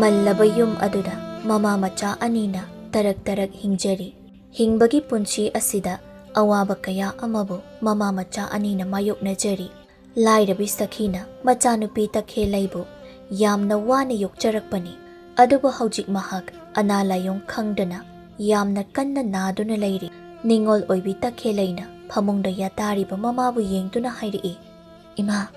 Mallaba yum aduda mama macha anina tarak hingjari. Hingbagi punchi asida awaba kaya amabu mama macha anina mayoknajari. Lairabi sakhina machanupi Takhelleibu yamna wana yokcharakpani. Adubu haujik mahak analayong khangdana yamna kanna naduna lairi. Ningol oibi Takhellei phamungda yatariba mamabu yengduna hairi. Ima,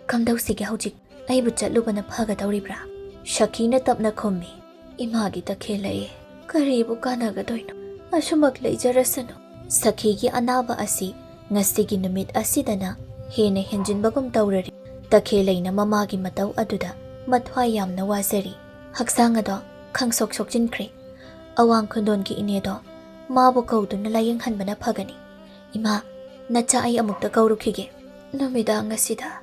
kamdausige haujik aibu chatlubana phagadawribra. Shakina tapna khummi. Imagi Takhellei karibu kanagadoino asumak leijarasano. Sakhigi anaba asi ngasigi numit asidana hene henjinbagum tawrari. Takhellei mamagi mataw aduda mathwai yamna wazari. Haksang ado khangsok sokjinkhre. Awang khundon ki inedo mabu kauduna layenghanbana phagani. Ima, nacha ai amukta kaurukhige. Numidang asida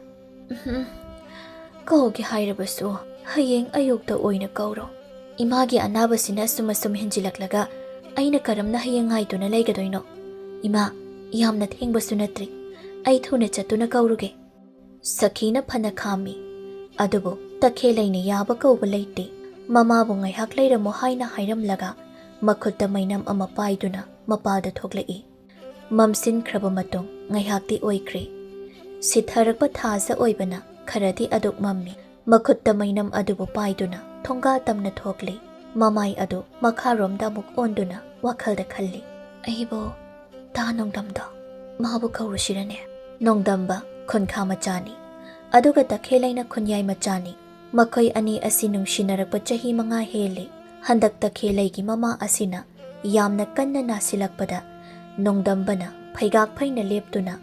kaugi hairabasu hayeng ayukta oina kauro. Imagi anabasina sumasum henjilaklaga aina karamna hayeng haituna laigadoino. Ima, yamna thengbasu natri. Ai thuna chatuna kauruge. Sakhina phana khami. Adubu Takhellei yaba kauba leite. Mamabu ngaihak leiramo haina hairamlaga makhutta mainam ama paiduna mapada thoklei. Mamsin khraba matung ngaihakti oikre. Sitharakpa thaza oibana kharadi aduk mammi. Makhutta mainam adubu paiduna Thangga tamna thokle. Mamai adu makharomda amuk onduna wakhalda khalli. Aibo ta nongdamda mabu kaurusirane. Nongdamba khonkha machani. Aduga Takhellei khunyai machani. Makhoi ani asi nungshinarakpa chahi manga hele. Handak Takhellei gi mama asina yamna kanna nasilakpada nongdambana phaigak phaina leptuna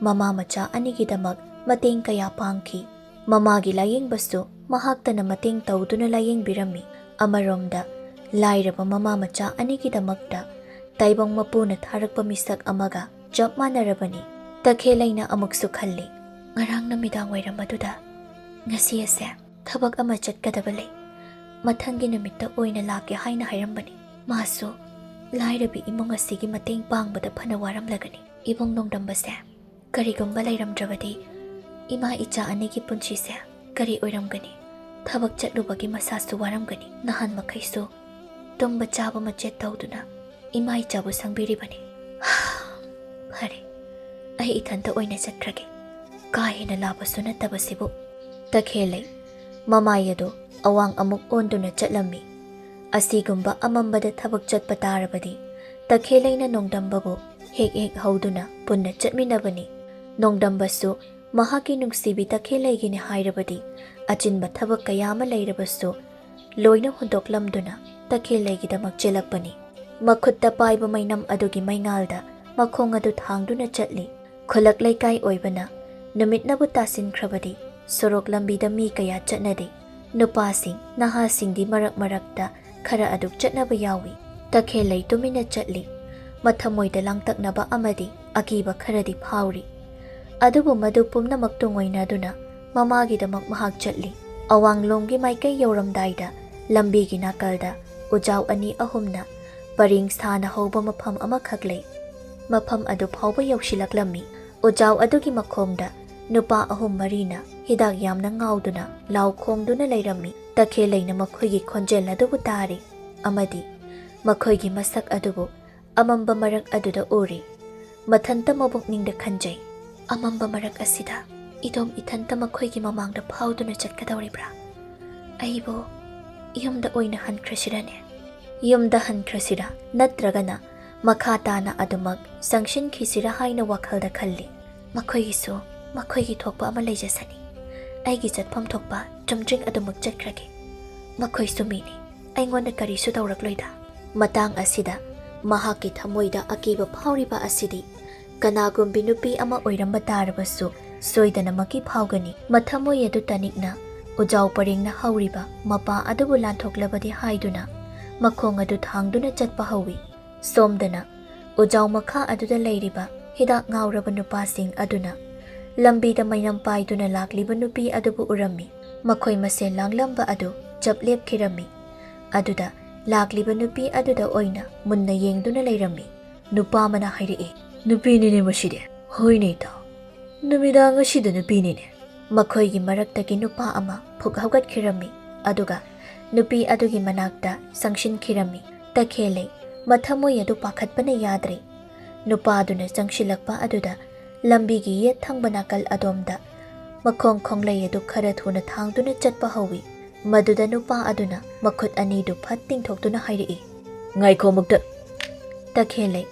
mama macha anigidamak mateng kaya pangki. Mamagi layengbasu mahaktana mateng tawduna layengbirammi. Amaromda lairaba mama macha anigidamakta taibang mapuna tharakpa misak amaga job manarabani. Takhellei amuksu khalli. Ngarang namidang wairam aduda ngasi ase thabak ama chatkadaba lei. Mathangi numitta oina lake haina hairambani. Masu Lairabi imong asigi mateng pangbada phana waramlagani. Ibong nongdambase karigumba lairamdrabadi ima icha anigi punchise kari oiramgani. Thabak chatlubagi masasu waramgani. Nahan makhaisu tumba chaba machet tawduna ima ichabu sangbiribani. Phare ai ithanta oina chatkrage. Kahina labasu natabasibu. Takhellei mamayado awang amuk onduna chatlammi. Asigumba amambada thabak chatpa tarabadi Takhellei nongdambabu hek hauduna punna chatminabani. Nongdambasu mahaki nungsibi Takhellei gini hairabadi achinba thabak kayama leirabasu loina hundoklamduna Takhellei gidamak chelakpani. Makhutta paiba mainam adugi maingalda makhong adu thangduna chatli. Khulak laikai oibana numitnabu tasinkrabadi sorok lambida mi kaya chatnadi. Nupasing nahasingdi marakta khara aduk chatnaba yawi. Takhellei tumina chatli. Mathamoida langtaknaba amadi akiba kharadi phawri. Adubu madu pumnamak tungoinaduna mamagidamak mahak chatli. Awanglonggi maikai yauramdaida lambigi nakalda ujaw ani ahumna paring sthana hoba mafam amakhaklei. Mafam adu phawba yausilaklammi. Ujaw adugi makhomda nupa ahum marina hidak yamna ngauduna law khongduna leirammi. Takhellei makhoigi khonjel adubu tari amadi makhoigi masak adubu amamba marak aduda uri. Mathanta mabukningda khanjai. Amamba marak asida idom ithanta makhoigi mamangda phawduna chatkadawribra. Aibo yumda oina hankrasirane. Yumda hankrasira natragana makhatana adumak sangshin khisira haina wakhalda khalli. Makhoigisu makhoigi thokpa ama leijasani. Aigi chatpham thokpa chumjing adumak chatkrage. Makhoi sumini aingonda karisu tawrakloida. Matang asida mahaki thamoida akiba phawriba asidi kanagumbi nupi ama oiramba tarabasu soidana maki phawgani. Mathamoi adu tanikna ujaw paringna hawriba mapa adubu lanthoklabadi haiduna makhong adu thangduna chatpa hawi. Somdana ujaw makha aduda leiriba hidak ngauraba nupasing aduna lambida mainam paiduna lakliba nupi adubu urammi. Makhoi masen langlamba adu chaplep khirami. Aduda lakliba nupi aduda oina munna yengduna leirammi. Nupa mana hairi nupi nine maside hoine ta numidang asida nupi nine. Makhoigi maraktagi nupa ama phuk hawgat khirami. Aduga Nupi adugi manakta sangshin kirami. Takhellei mathamoy adu pakhatpana yadre. Nupa aduna changshilakpa aduda lambigi yet thangba nakal adomda makhong khonglei adu khara thuna thangduna chatpa hawi. Maduda nupa aduna makhut ani du phat tingthokduna hairi. Ngaikho mukta. Takhellei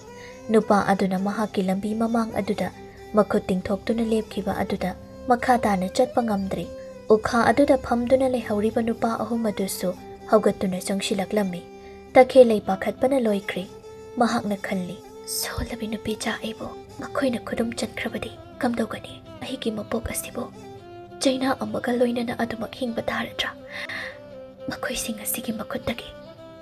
nupa aduna mahaki lambi mamang aduda makhut tingthokduna lepkhiba aduda makha tana chatpa ngamdre. Ukha aduda phamduna lehawriba nupa ahum adusu haugatuna changshilaklammi. Takhellei pakhatpana loikri. Mahakna khalli. Solabi nupi cha aibo makhoina khudum chatkrabadi kamdogani ahigi mapok asibo. Jaina amaga loinana adumak hingba taradra. Makhoi sing asigi makhuttagi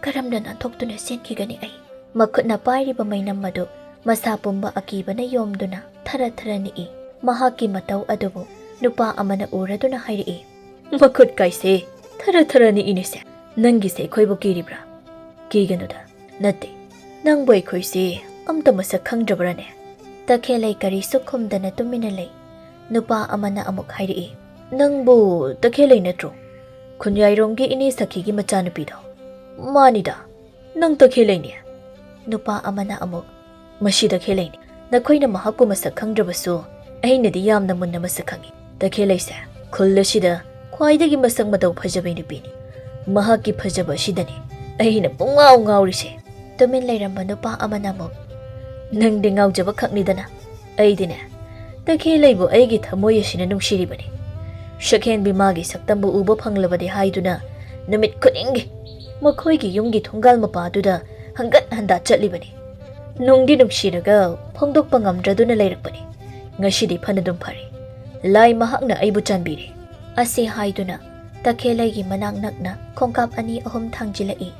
karamna nanthokduna senkhigani ai. Makhutna pairiba mainam madu masa pumba akibana yomduna thara tharani i. Mahaki matau adubu nupa amana uraduna hairi. Makhut kaise thara tharani inise. Nangi se khoibu kiribra. Kiganuda nate nang boy khoise amta masak khangdrabrane. Takhellei kari sukhumdana tumina lei. Nupa amana amuk hairi. Nangbu Takhellei natro. Khunyairomgi ini sakhigi machanupido. Manida nang Takhellei ne. Nupa amana amuk mashi Takhellei ne. Nakhoina mahakku masak khangdrabasu ainadi yamna munna masak khangi. Takhellei se khullashida khwaidagi masak madau phajabai nupini. Mahaki phajaba shidani aina pungau ngaurise. Tumin leiramba nupa amana amuk nangdi ngaujaba khaknidana aidine Takhellei bu aigi thamoy asina nungshiribani. Shakhen bimagi saktambu uba phanglabadi haiduna numit khuningi makhoigi yumgi thungal mapaduda hangat handa chatlibani. Nungdi nungshiraga phongdokpa ngamdraduna leirakpani. Ngashidi phanadum phari. Lai mahakna aibu chanbiri. Ase haiduna Takhellei gi manang nakna khongkap ani ahum thangjilai.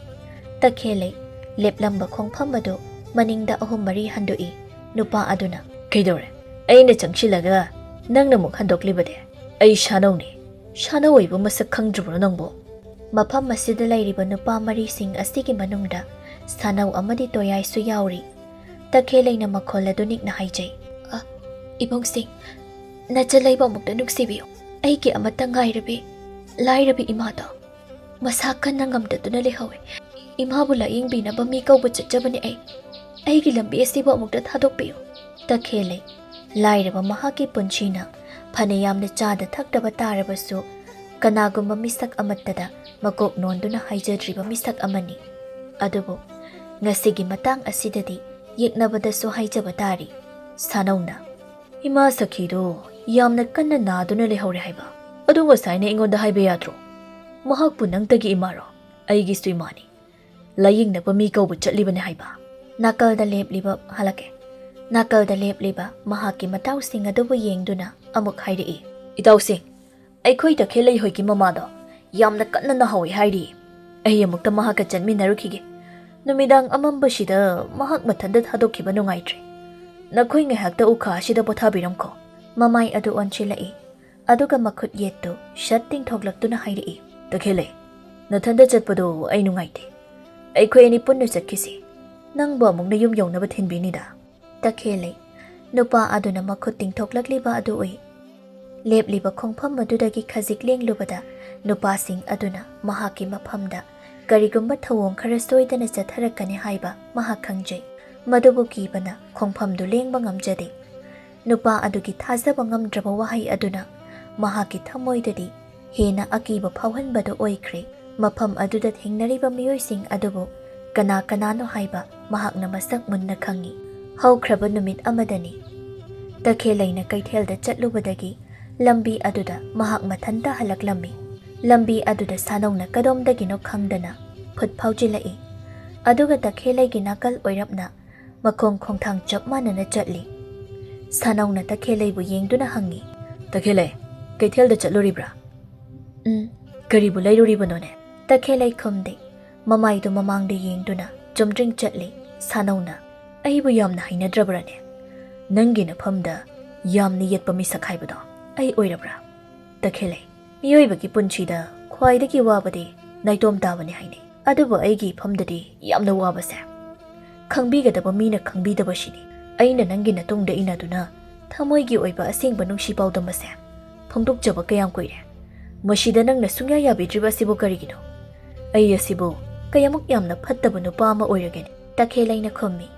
Takhellei leplamba khongpham adu maningda ahum mari handoi. Nupa aduna kaidore aina changchilaga nangna muk handoklibade. Ai shanawni shanaw oibu masak khangdribro nangbo. Mafam masida lairiba nupa mari sing asigi manungda sanaw amadi toyai su yauri. Takhellei na makhol adu nikna haijai. Ibong sing nachalaiba mukta nuksibiyo. Aigi amata ngairabi Lairabi imada masakan nangamdaduna lehawe. Imabu layingbinaba mi kauba chatjabani ai. Aigi lambi asiba amukta thadokpiyo. Takhellei lairaba mahaki punchina phanayamna chada thakdaba tarabasu kanagumba misak amattada makok nonduna haijadriba misak amani. Adubu ngasigi matang asidadi yeknabadasu haijaba tari. Sanawna Ima sakhido yamna kanna naduna lehawre haiba. Adu wasaina ingonda haiba yadro. Mahakpu nangtagi imaro aigi su imani. Layingnaba mi kauba chatlibani haiba. Nakalda lepliba halake. Nakalda lepliba mahaki matau sing adubu yengduna amuk hairi. Itau sing aikhoi Takhellei hoiki mamado yamna kanna nahawi hairi. Ai amukta mahaka chanminarukige. Numidang amambashida mahak mathanda thadokhiba nungaitri. Nakhoi ngahakta ukha asida pothabiramko. Mamai adu onchilai. Aduga makhut yettu shatting thoklaktuna hairi. Takhellei nathanda chatpado ai nungaite. Aikhoi ani punnu chatkisi. Nangbo amuk na yum yongnaba thinbinida. Takhellei nupa aduna makhut tingthoklakliba adu oi. Lepliba khongpham madudagi khajik lenglubada nupa sing aduna mahaki maphamda karigumba thawong khara soidana chatharakani haiba mahak khangjai. Madubu kibana khongphamdu lengba ngamjade. Nupa adugi thajaba ngamdraba wahai aduna mahaki thamoidadi hena akiba phawhanbadu oikre. Mafam aduda thengnariba miyoising adubu kana kanano haiba mahakna masak munna khangi. Haukraba numit amadani Takhellei na kaithelda chatlubadagi lambi aduda mahak mathanta halaklammi. Lambi aduda sanawna kadomdagino khangdana phut phaujilai. Aduga Takhellei gi nakal oirapna makhong khongthang chapmanana chatli. Sanawna Takhellei bu yengduna hangi. Takhellei kaithelda chatluribra? Karibu lairuribano ne? Takhellei khumde mamaidu mamangda yengduna jumdring chatli. Sanawna aibu yamna hainadrabrane. Nangi na phamda yamni yetpa misak haibado ai oirabra. Takhellei miyoibagi punchida khwaidagi wabadi naitom tabani haine. Adubu aigi phamdadi yamna wabase khangbigadaba mina khangbidaba shini. Aina nangi na tungda inaduna thamoigi oiba asengba nungsi paudamase phongdokjaba kayam koire. Mashida nangna sungya yabidriba sibo karigino. ꯑꯩ ꯑꯁꯤꯕꯨ ꯀꯌꯥꯃꯨꯛ ꯌꯥꯝꯅ ꯐꯠꯇꯕ ꯅꯨꯄꯥ ꯑꯃ ꯑꯣꯏꯔꯒꯦꯅꯦ? ꯇꯈꯦꯜꯂꯩꯅ ꯈꯨꯝꯃꯤ꯫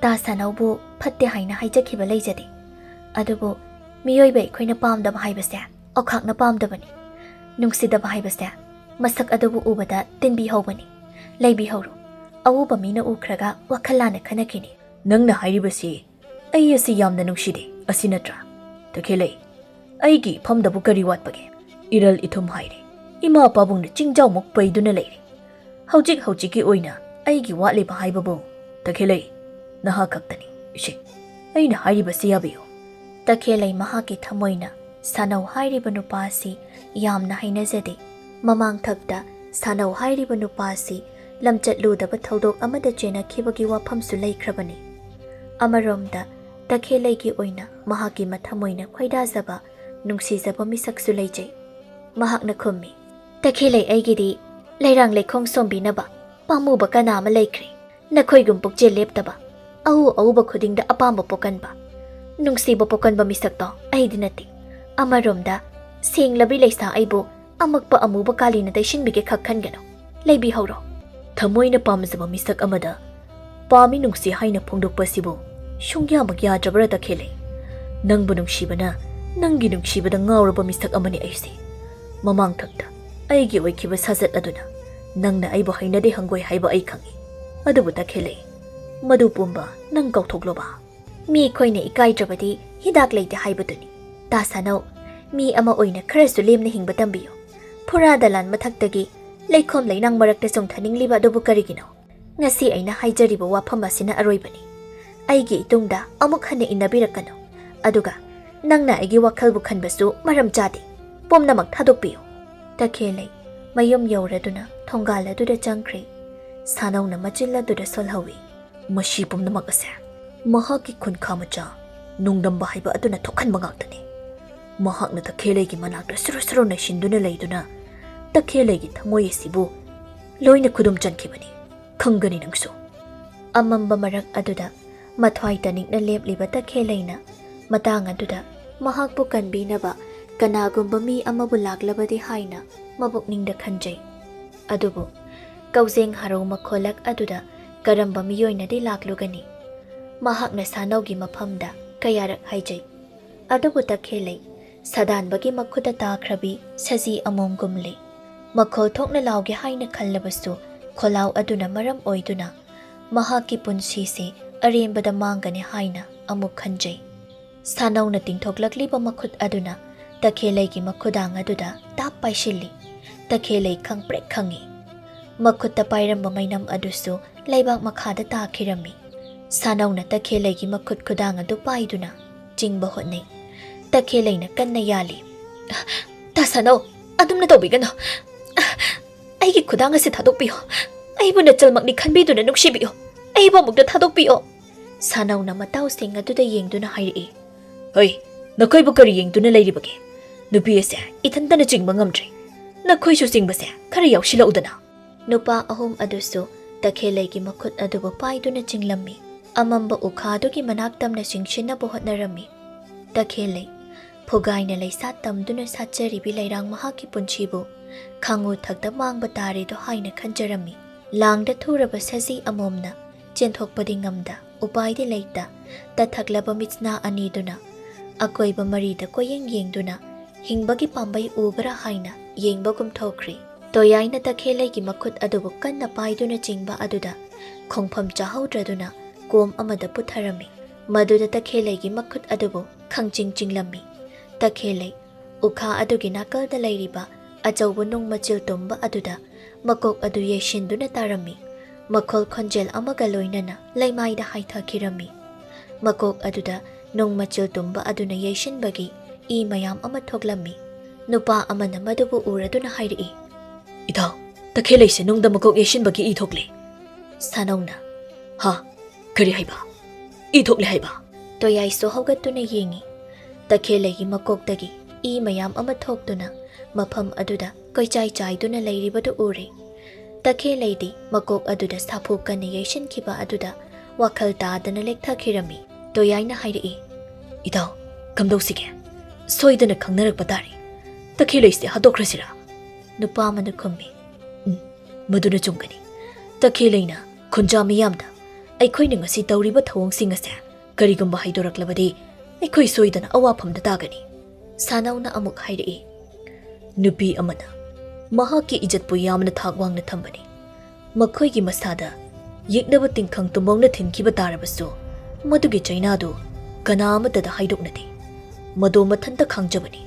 ꯇꯥ ꯁꯥꯅꯧꯕꯨ ꯐꯠꯇꯦ ꯍꯥꯏꯅ ꯍꯥꯏꯖꯈꯤꯕ ꯂꯩꯖꯗꯦ꯫ ꯑꯗꯨꯕꯨ ꯃꯤꯑꯣꯏꯕ ꯑꯩꯈꯣꯏꯅ ꯄꯥꯝꯗꯕ ꯍꯥꯏꯕꯁꯦ ꯑꯣꯈꯥꯛꯅ ꯄꯥꯝꯗꯕꯅꯤ꯫ ꯅꯨꯡꯁꯤꯗꯕ ꯍꯥꯏꯕꯁꯦ ꯃꯁꯛ ꯑꯗꯨꯕꯨ ꯎꯕꯗ ꯇꯤꯟꯕꯤꯍꯧꯕꯅꯤ꯫ ꯂꯩꯕꯤꯍꯧꯔꯣ, ꯑꯎꯕ ꯃꯤꯅ ꯎꯈ꯭ꯔꯒ ꯋꯥꯈꯜ ꯂꯥꯟꯅ ꯈꯟꯅꯈꯤꯅꯤ꯫ ꯅꯪꯅ ꯍꯥꯏꯔꯤꯕꯁꯤ ꯑꯩ ꯑꯁꯤ ꯌꯥꯝꯅ ꯅꯨꯡꯁꯤꯗꯦ ꯑꯁꯤ ꯅꯠꯇ꯭ꯔꯥ? ꯇꯈꯦꯜꯂꯩ, ꯑꯩꯒꯤ ꯏꯐꯝꯗꯕꯨ ꯀꯔꯤ ꯋꯥꯠꯄꯒꯦ? ꯏꯔꯜ ꯏꯊꯨꯝ ꯍꯥꯏꯔꯦ, ꯏꯃꯥ ꯄꯥꯕꯨꯡꯅ ꯆꯤꯡꯖꯥꯎꯃꯨꯛ ꯄꯩꯗꯨꯅ ꯂꯩꯔꯦ꯫ ꯍꯧꯖꯤꯛꯀꯤ ꯑꯣꯏꯅ ꯑꯩꯒꯤ ꯋꯥꯠꯂꯤꯕ ꯍꯥꯏꯕꯕꯨ ꯇꯈꯦꯜꯂꯩ ꯅꯍꯥꯛ ꯈꯛꯇꯅꯤ꯫ ꯏꯁꯦ, ꯑꯩꯅ ꯍꯥꯏꯔꯤꯕꯁꯤ ꯌꯥꯕꯤꯌꯨ꯫ ꯇꯈꯦꯜꯂꯩ ꯃꯍꯥꯛꯀꯤ ꯊꯃꯣꯏꯅ ꯁꯥꯅꯧ ꯍꯥꯏꯔꯤꯕ ꯅꯨꯄꯥ ꯑꯁꯤ ꯌꯥꯝꯅ ꯍꯩꯅꯖꯗꯦ꯫ ꯃꯃꯥꯡꯊꯛꯇ ꯁꯥꯅꯧ ꯍꯥꯏꯔꯤꯕ ꯅꯨꯄꯥ ꯑꯁꯤ ꯂꯝꯆꯠꯂꯨꯗꯕ ꯊꯧꯗꯣꯛ ꯑꯃꯗ ꯆꯦꯟꯅꯈꯤꯕꯒꯤ ꯋꯥꯐꯝꯁꯨ ꯂꯩꯈ꯭ꯔꯕꯅꯤ꯫ ꯑꯃꯔꯣꯝꯗ ꯇꯈꯦꯜꯂꯩꯒꯤ ꯑꯣꯏꯅ ꯃꯍꯥꯛꯀꯤ ꯃꯊꯃꯣꯏꯅ ꯈꯣꯏꯗꯥꯖꯕ ꯅꯨꯡꯁꯤꯖꯕ ꯃꯤꯁꯛꯁꯨ ꯂꯩꯖꯩ꯫ ꯃꯍꯥꯛꯅ ꯈꯨꯝꯃꯤ, ꯇꯈꯦꯜꯂꯩ, ꯑꯩꯒꯤꯗꯤ ꯂꯩꯔꯥꯡ ꯂꯩꯈꯣꯡ ꯁꯣꯝꯕꯤꯅꯕ ꯄꯥꯝꯃꯨꯕ ꯀꯅꯥ ꯑꯃ ꯂꯩꯈ꯭ꯔꯦ꯫ ꯅꯈꯣꯏꯒꯨꯝ ꯄꯨꯛꯆꯦꯜ ꯂꯦꯞꯇꯕ, ꯑꯎꯕ ꯈꯨꯗꯤꯡꯗ ꯑꯄꯥꯝꯕ ꯄꯣꯛꯀꯟꯕ, ꯅꯨꯡꯁꯤꯕ ꯄꯣꯛꯀꯟꯕ ꯃꯤꯁꯛꯇꯣ ꯑꯩꯗꯤ ꯅꯠꯇꯦ꯫ ꯑꯃꯔꯣꯝꯗ ꯁꯦꯡꯂꯕꯤ ꯂꯩꯁꯥ ꯑꯩꯕꯨ ꯑꯃꯛꯄ ꯑꯃꯨꯕ ꯀꯥꯂꯤꯅ ꯇꯩꯁꯤꯟꯕꯤꯒꯦ ꯈꯛ ꯈꯟꯒꯅꯨ꯫ ꯂꯩꯕꯤꯍꯧꯔꯣ꯫ ꯊꯃꯣꯏꯅ ꯄꯥꯝꯖꯕ ꯃꯤꯁꯛ ꯑꯃꯗ ꯄꯥꯝꯃꯤ ꯅꯨꯡꯁꯤ ꯍꯥꯏꯅ ꯐꯣꯡꯗꯣꯛꯄꯁꯤꯕꯨ ꯁꯨꯡꯌꯥꯃꯛ ꯌꯥꯗ꯭ꯔꯕ꯭ꯔꯥ ꯇꯈꯦꯜꯂꯩ? ꯅꯪꯕꯨ ꯅꯨꯡꯁꯤꯕꯅ ꯅꯪꯒꯤ ꯅꯨꯡꯁꯤꯕꯗ ꯉꯥꯎꯔꯕ ꯃꯤꯁꯛ ꯑꯃꯅꯤ ꯑꯩꯁꯦ꯫ ꯃꯃꯥꯡꯊꯛꯇ ꯑꯩꯒꯤ ꯑꯣꯏꯈꯤꯕ ꯁꯥꯖꯠ ꯑꯗꯨꯅ ꯅꯪꯅ ꯑꯩꯕꯨ ꯍꯩꯅꯗꯦ ꯍꯪꯒꯣꯏ ꯍꯥꯏꯕ ꯑꯩ ꯈꯪꯏ꯫ ꯑꯗꯨꯕꯨ ꯇꯈꯦꯜꯂꯩ, ꯃꯗꯨ ꯄꯨꯝꯕ ꯅꯪ ꯀꯥꯎꯊꯣꯛꯂꯣꯕ? ꯃꯤ ꯑꯩꯈꯣꯏꯅ ꯏꯀꯥꯏꯗ꯭ꯔꯕꯗꯤ ꯍꯤꯗꯥꯛ ꯂꯩꯇꯦ ꯍꯥꯏꯕꯗꯨꯅꯤ꯫ ꯇꯥ ꯁꯥꯅꯧ, ꯃꯤ ꯑꯃ ꯑꯣꯏꯅ ꯈꯔꯁꯨ ꯂꯦꯝꯅ ꯍꯤꯡꯕ ꯇꯝꯕꯤꯌꯨ꯫ ꯐꯨꯔꯥ ꯗꯂꯥꯟ ꯃꯊꯛꯇꯒꯤ ꯂꯩꯈꯣꯝ ꯂꯩꯅꯥꯡ ꯃꯔꯛꯇ ꯆꯣꯡꯊꯅꯤꯡꯂꯤꯕ ꯑꯗꯨꯕꯨ ꯀꯔꯤꯒꯤꯅꯣ? ꯉꯁꯤ ꯑꯩꯅ ꯍꯥꯏꯖꯔꯤꯕ ꯋꯥꯐꯝ ꯑꯁꯤꯅ ꯑꯔꯣꯏꯕꯅꯤ꯫ ꯑꯩꯒꯤ ꯏꯇꯨꯡꯗ ꯑꯃꯨꯛ ꯍꯟꯅ ꯏꯟꯅꯕꯤꯔꯛꯀꯅꯨ꯫ ꯑꯗꯨꯒ ꯅꯪꯅ ꯑꯩꯒꯤ ꯋꯥꯈꯜꯕꯨ ꯈꯟꯕꯁꯨ ꯃꯔꯝ ꯆꯥꯗꯦ꯫ ꯄꯨꯝꯅꯃꯛ ꯊꯥꯗꯣꯛꯄꯤꯌꯨ꯫ ꯇꯈꯦꯜꯂꯩ ꯃꯌꯨꯝ ꯌꯧꯔꯗꯨꯅ ꯊꯣꯡꯒꯥꯜ ꯑꯗꯨꯗ ꯆꯪꯈ꯭ꯔꯦ꯫ ꯁꯥꯅꯧꯅ ꯃꯆꯤꯜ ꯑꯗꯨꯗ ꯁꯣꯜꯍꯧꯏ꯫ ꯃꯁꯤ ꯄꯨꯝꯅꯃꯛ ꯑꯁꯦ ꯃꯍꯥꯛꯀꯤ ꯈꯨꯟꯈꯥ ꯃꯆꯥ ꯅꯨꯡꯗꯝꯕ ꯍꯥꯏꯕ ꯑꯗꯨꯅ ꯊꯣꯛꯍꯟꯕ ꯉꯥꯛꯇꯅꯤ꯫ ꯃꯍꯥꯛꯅ ꯇꯈꯦꯜꯂꯩꯒꯤ ꯃꯅꯥꯛꯇ ꯁꯨꯔꯨ ꯅꯩꯁꯤꯟꯗꯨꯅ ꯂꯩꯗꯨꯅ ꯇꯈꯦꯜꯂꯩꯒꯤ ꯊꯃꯣꯏ ꯑꯁꯤꯕꯨ ꯂꯣꯏꯅ ꯈꯨꯗꯨꯝ ꯆꯟꯈꯤꯕꯅꯤ꯫ ꯈꯪꯒꯅꯤ ꯅꯪꯁꯨ꯫ ꯑꯃꯝꯕ ꯃꯔꯛ ꯑꯗꯨꯗ ꯃꯊ꯭ꯋꯥꯏ ꯇꯅꯤꯛꯅ ꯂꯦꯞꯂꯤꯕ ꯇꯈꯦꯜꯂꯩꯅ ꯃꯇꯥꯡ ꯑꯗꯨꯗ ꯃꯍꯥꯛꯄꯨ ꯀꯟꯕꯤꯅꯕ ꯀꯅꯥꯒꯨꯝꯕ ꯃꯤ ꯑꯃꯕꯨ ꯂꯥꯛꯂꯕꯗꯤ ꯍꯥꯏꯅ ꯃꯕꯨꯛꯅꯤꯡꯗ ꯈꯟꯖꯩ꯫ ꯑꯗꯨꯕꯨ ꯀꯧꯖꯦꯡ ꯍꯔꯧ ꯃꯈꯣꯜꯂꯛ ꯑꯗꯨꯗ ꯀꯔꯝꯕ ꯃꯤꯑꯣꯏꯅꯗꯤ ꯂꯥꯛꯂꯨꯒꯅꯤ? ꯃꯍꯥꯛꯅ ꯁꯥꯅꯧꯒꯤ ꯃꯐꯝꯗ ꯀꯌꯥꯔꯛ ꯍꯥꯏꯖꯩ꯫ ꯑꯗꯨꯕꯨ ꯇꯈꯦꯜꯂꯩ ꯁꯥꯗꯥꯟꯕꯒꯤ ꯃꯈꯨꯠꯇ ꯇꯥꯈ꯭ꯔꯕꯤ ꯁꯖꯤ ꯑꯃꯣꯝꯒꯨꯝꯂꯦ꯫ ꯃꯈꯣꯜ ꯊꯣꯛꯅ ꯂꯥꯎꯒꯦ ꯍꯥꯏꯅ ꯈꯜꯂꯕꯁꯨ ꯈꯣꯜꯂꯥꯎ ꯑꯗꯨꯅ ꯃꯔꯝ ꯑꯣꯏꯗꯨꯅ ꯃꯍꯥꯛꯀꯤ ꯄꯨꯟꯁꯤꯁꯦ ꯑꯔꯦꯝꯕꯗ ꯃꯥꯡꯒꯅꯤ ꯍꯥꯏꯅ ꯑꯃꯨꯛ ꯈꯟꯖꯩ꯫ ꯁꯥꯅꯧꯅ ꯇꯤꯡꯊꯣꯛꯂꯛꯂꯤꯕ ꯃꯈꯨꯠ ꯑꯗꯨꯅ ꯇꯈꯦꯜꯂꯩꯒꯤ ꯃꯈꯨꯗꯥꯡ ꯑꯗꯨꯗ ꯇꯥꯞ ꯄꯥꯏꯁꯤꯜꯂꯤ꯫ ꯇꯈꯦꯜꯂꯩ ꯈꯪꯄ꯭ꯔꯦꯛ ꯈꯪꯏ꯫ ꯃꯈꯨꯠꯇ ꯄꯥꯏꯔꯝꯕ ꯃꯩꯅꯝ ꯑꯗꯨꯁꯨ ꯂꯩꯕꯥꯛ ꯃꯈꯥꯗ ꯇꯥꯈꯤꯔꯝꯃꯤ꯫ ꯁꯥꯅꯧꯅ ꯇꯈꯦꯜꯂꯩꯒꯤ ꯃꯈꯨꯠ ꯈꯨꯗꯥꯡ ꯑꯗꯨ ꯄꯥꯏꯗꯨꯅ ꯆꯤꯡꯕ ꯍꯣꯠꯅꯩ꯫ ꯇꯈꯦꯜꯂꯩꯅ ꯀꯟꯅ ꯌꯥꯜꯂꯤ꯫ ꯇꯥ ꯁꯥꯅꯧ, ꯑꯗꯨꯝꯅ ꯇꯧꯕꯤꯒꯅꯨ꯫ ꯑꯩꯒꯤ ꯈꯨꯗꯥꯡ ꯑꯁꯤ ꯊꯥꯗꯣꯛꯄꯤꯌꯣ꯫ ꯑꯩꯕꯨ ꯅꯆꯜꯃꯛꯅꯤ ꯈꯟꯕꯤꯗꯨꯅ ꯅꯨꯡꯁꯤꯕꯤꯌꯣ꯫ ꯑꯩꯕꯨ ꯑꯃꯨꯛꯇ ꯊꯥꯗꯣꯛꯄꯤꯌꯣ꯫ ꯁꯥꯅꯧꯅ ꯃꯇꯥꯎꯁꯤꯡ ꯑꯗꯨꯗ ꯌꯦꯡꯗꯨꯅ ꯍꯥꯏꯔꯛꯏ꯫ ꯍꯣꯏ, ꯅꯈꯣꯏꯕꯨ ꯀꯔꯤ ꯌꯦꯡꯗꯨꯅ ꯂꯩꯔꯤꯕꯒꯦ? ꯅꯨꯄꯤ ꯑꯁꯦ ꯏꯊꯟꯇꯅ ꯆꯤꯡꯕ ꯉꯝꯗ꯭ꯔꯦ꯫ ꯅꯈꯣꯏꯁꯨ ꯆꯤꯡꯕꯁꯦ ꯈꯔ ꯌꯥꯎꯁꯤꯜꯂꯛꯎꯗꯅ꯫ ꯅꯨꯄꯥ ꯑꯍꯨꯝ ꯑꯗꯨꯁꯨ ꯇꯈꯦꯜꯂꯩꯒꯤ ꯃꯈꯨꯠ ꯑꯗꯨꯕꯨ ꯄꯥꯏꯗꯨꯅ ꯆꯤꯡꯂꯝꯃꯤ꯫ ꯑꯃꯝꯕ ꯎꯈꯥꯗꯨꯒꯤ ꯃꯅꯥꯛ ꯇꯝꯅ ꯆꯤꯡꯁꯤꯟꯅꯕ ꯍꯣꯠꯅꯔꯝꯃꯤ꯫ ꯇꯈꯦꯜꯂꯩ ꯐꯨꯒꯥꯏꯅ ꯂꯩꯁꯥ ꯇꯝꯗꯨꯅ ꯁꯥꯠꯆꯔꯤꯕꯤ ꯂꯩꯔꯥꯡ ꯃꯍꯥꯛꯀꯤ ꯄꯨꯟꯁꯤꯕꯨ ꯈꯥꯡꯉꯨ ꯊꯛꯇ ꯃꯥꯡꯕ ꯇꯥꯔꯦꯗꯣ ꯍꯥꯏꯅ ꯈꯟꯖꯔꯝꯃꯤ꯫ ꯂꯥꯡꯗ ꯊꯨꯔꯕ ꯁꯖꯤ ꯑꯃꯣꯝꯅ ꯆꯦꯟꯊꯣꯛꯄꯗꯤ ꯉꯝꯗ ꯎꯄꯥꯏꯗꯤ ꯂꯩꯇ ꯇꯊꯛꯂꯕ ꯃꯤꯠꯁꯅꯥ ꯑꯅꯤꯗꯨꯅ ꯑꯀꯣꯏꯕ ꯃꯔꯤꯗ ꯀꯣꯌꯦꯡ ꯌꯦꯡꯗꯨꯅ ꯍꯤꯡꯕꯒꯤ ꯄꯥꯝꯕꯩ ꯎꯕ꯭ꯔꯥ ꯍꯥꯏꯅ ꯌꯦꯡꯕꯒꯨꯝ ꯊꯣꯛꯈ꯭ꯔꯤ꯫ ꯇꯣꯌꯥꯏꯅ ꯇꯈꯦꯜꯂꯩꯒꯤ ꯃꯈꯨꯠ ꯑꯗꯨꯕꯨ ꯀꯟꯅ ꯄꯥꯏꯗꯨꯅ ꯆꯤꯡꯕ ꯑꯗꯨꯗ ꯈꯣꯡꯐꯝ ꯆꯥꯍꯧꯗ꯭ꯔꯗꯨꯅ ꯀꯣꯝ ꯑꯃꯗ ꯄꯨꯊꯔꯝꯃꯤ꯫ ꯃꯗꯨꯗ ꯇꯈꯦꯜꯂꯩꯒꯤ ꯃꯈꯨꯠ ꯑꯗꯨꯕꯨ ꯈꯪꯆꯤꯡ ꯆꯤꯡꯂꯝꯃꯤ꯫ ꯇꯈꯦꯜꯂꯩ ꯎꯈꯥ ꯑꯗꯨꯒꯤ ꯅꯥꯀꯜꯗ ꯂꯩꯔꯤꯕ ꯑꯆꯧꯕ ꯅꯨꯡ ꯃꯆꯤꯜ ꯇꯨꯝꯕ ꯑꯗꯨꯗ ꯃꯀꯣꯛ ꯑꯗꯨ ꯌꯩꯁꯤꯟꯗꯨꯅ ꯇꯥꯔꯝꯃꯤ꯫ ꯃꯈꯣꯜ ꯈꯣꯟꯖꯦꯜ ꯑꯃꯒ ꯂꯣꯏꯅꯅ ꯂꯩꯃꯥꯏꯗ ꯍꯥꯏꯊꯈꯤꯔꯝꯃꯤ꯫ ꯃꯀꯣꯛ ꯑꯗꯨꯗ ꯅꯨꯡ ꯃꯆꯤꯜ ꯇꯨꯝꯕ ꯑꯗꯨꯅ ꯌꯩꯁꯤꯟꯕꯒꯤ ꯏ ꯃꯌꯥꯝ ꯑꯃ ꯊꯣꯛꯂꯝꯃꯤ꯫ ꯅꯨꯄꯥ ꯑꯃꯅ ꯃꯗꯨꯕꯨ ꯎꯔꯗꯨꯅ ꯍꯥꯏꯔꯛꯏ꯫ ꯏꯊꯥꯎ, ꯇꯈꯦꯜꯂꯩꯁꯦ ꯅꯨꯡꯗ ꯃꯀꯣꯛ ꯌꯩꯁꯤꯟꯕꯒꯤ ꯏ ꯊꯣꯛꯂꯦ꯫ ꯁꯥꯅꯧꯅ ꯍꯥ, ꯀꯔꯤ ꯍꯥꯏꯕ? ꯏ ꯊꯣꯛꯂꯦ ꯍꯥꯏꯕ? ꯇꯣꯌꯥꯏꯁꯨ ꯍꯧꯒꯠꯇꯨꯅ ꯌꯦꯡꯏ꯫ ꯇꯈꯦꯜꯂꯩꯒꯤ ꯃꯀꯣꯛꯇꯒꯤ ꯏ ꯃꯌꯥꯝ ꯑꯃ ꯊꯣꯛꯇꯨꯅ ꯃꯐꯝ ꯑꯗꯨꯗ ꯀꯣꯏꯆꯥꯏ ꯆꯥꯏꯗꯨꯅ ꯂꯩꯔꯤꯕꯗꯨ ꯎꯔꯦ꯫ ꯇꯈꯦꯜꯂꯩꯗꯤ ꯃꯀꯣꯛ ꯑꯗꯨꯗ ꯁꯥꯐꯨ ꯀꯟꯅ ꯌꯩꯁꯤꯟꯈꯤꯕ ꯑꯗꯨꯗ ꯋꯥꯈꯜ ꯇꯥꯗꯅ ꯂꯦꯛꯊꯈꯤꯔꯝꯃꯤ꯫ ꯇꯣꯌꯥꯏꯅ ꯍꯥꯏꯔꯛꯏ꯫ ꯏꯇꯥꯎ, ꯀꯝꯗꯧꯁꯤꯒꯦ? ꯁꯣꯏꯗꯅ ꯈꯪꯅꯔꯛꯄ ꯇꯥꯔꯦ꯫ ꯇꯈꯦꯜꯂꯩꯁꯦ ꯍꯥꯠꯇꯣꯛꯈ꯭ꯔꯁꯤꯔꯥ? Nupa amana khummi. Maduna chumgani. Takhellei khunja miyamda ꯑꯩꯈꯣꯏꯅ ꯉꯁꯤ ꯇꯧꯔꯤꯕ ꯊꯧꯑꯣꯡꯁꯤꯡ ꯑꯁꯦ ꯀꯔꯤꯒꯨꯝꯕ ꯍꯩꯗꯣꯔꯛꯂꯕꯗꯤ ꯑꯩꯈꯣꯏ ꯁꯣꯏꯗꯅ ꯑꯋꯥꯐꯝꯗ ꯇꯥꯒꯅꯤ꯫ ꯁꯥꯅꯧꯅ ꯑꯃꯨꯛ ꯍꯥꯏꯔꯛꯏ꯫ ꯅꯨꯄꯤ ꯑꯃꯅ ꯃꯍꯥꯛꯀꯤ ꯏꯖꯠꯄꯨ ꯌꯥꯝꯅ ꯊꯥꯛ ꯋꯥꯡꯅ ꯊꯝꯕꯅꯤ꯫ ꯃꯈꯣꯏꯒꯤ ꯃꯁꯥꯗ ꯌꯦꯛꯅꯕ ꯇꯤꯡꯈꯪ ꯇꯨꯝꯕꯧꯅ ꯊꯤꯟꯈꯤꯕ ꯇꯥꯔꯕꯁꯨ ꯃꯗꯨꯒꯤ ꯆꯩꯅꯥꯗꯨ ꯀꯅꯥ ꯑꯃꯠꯇꯗ ꯍꯥꯏꯗꯣꯛꯅꯗꯦ꯫ ꯃꯗꯣ ꯃꯊꯟꯇ ꯈꯪꯖꯕꯅꯤ꯫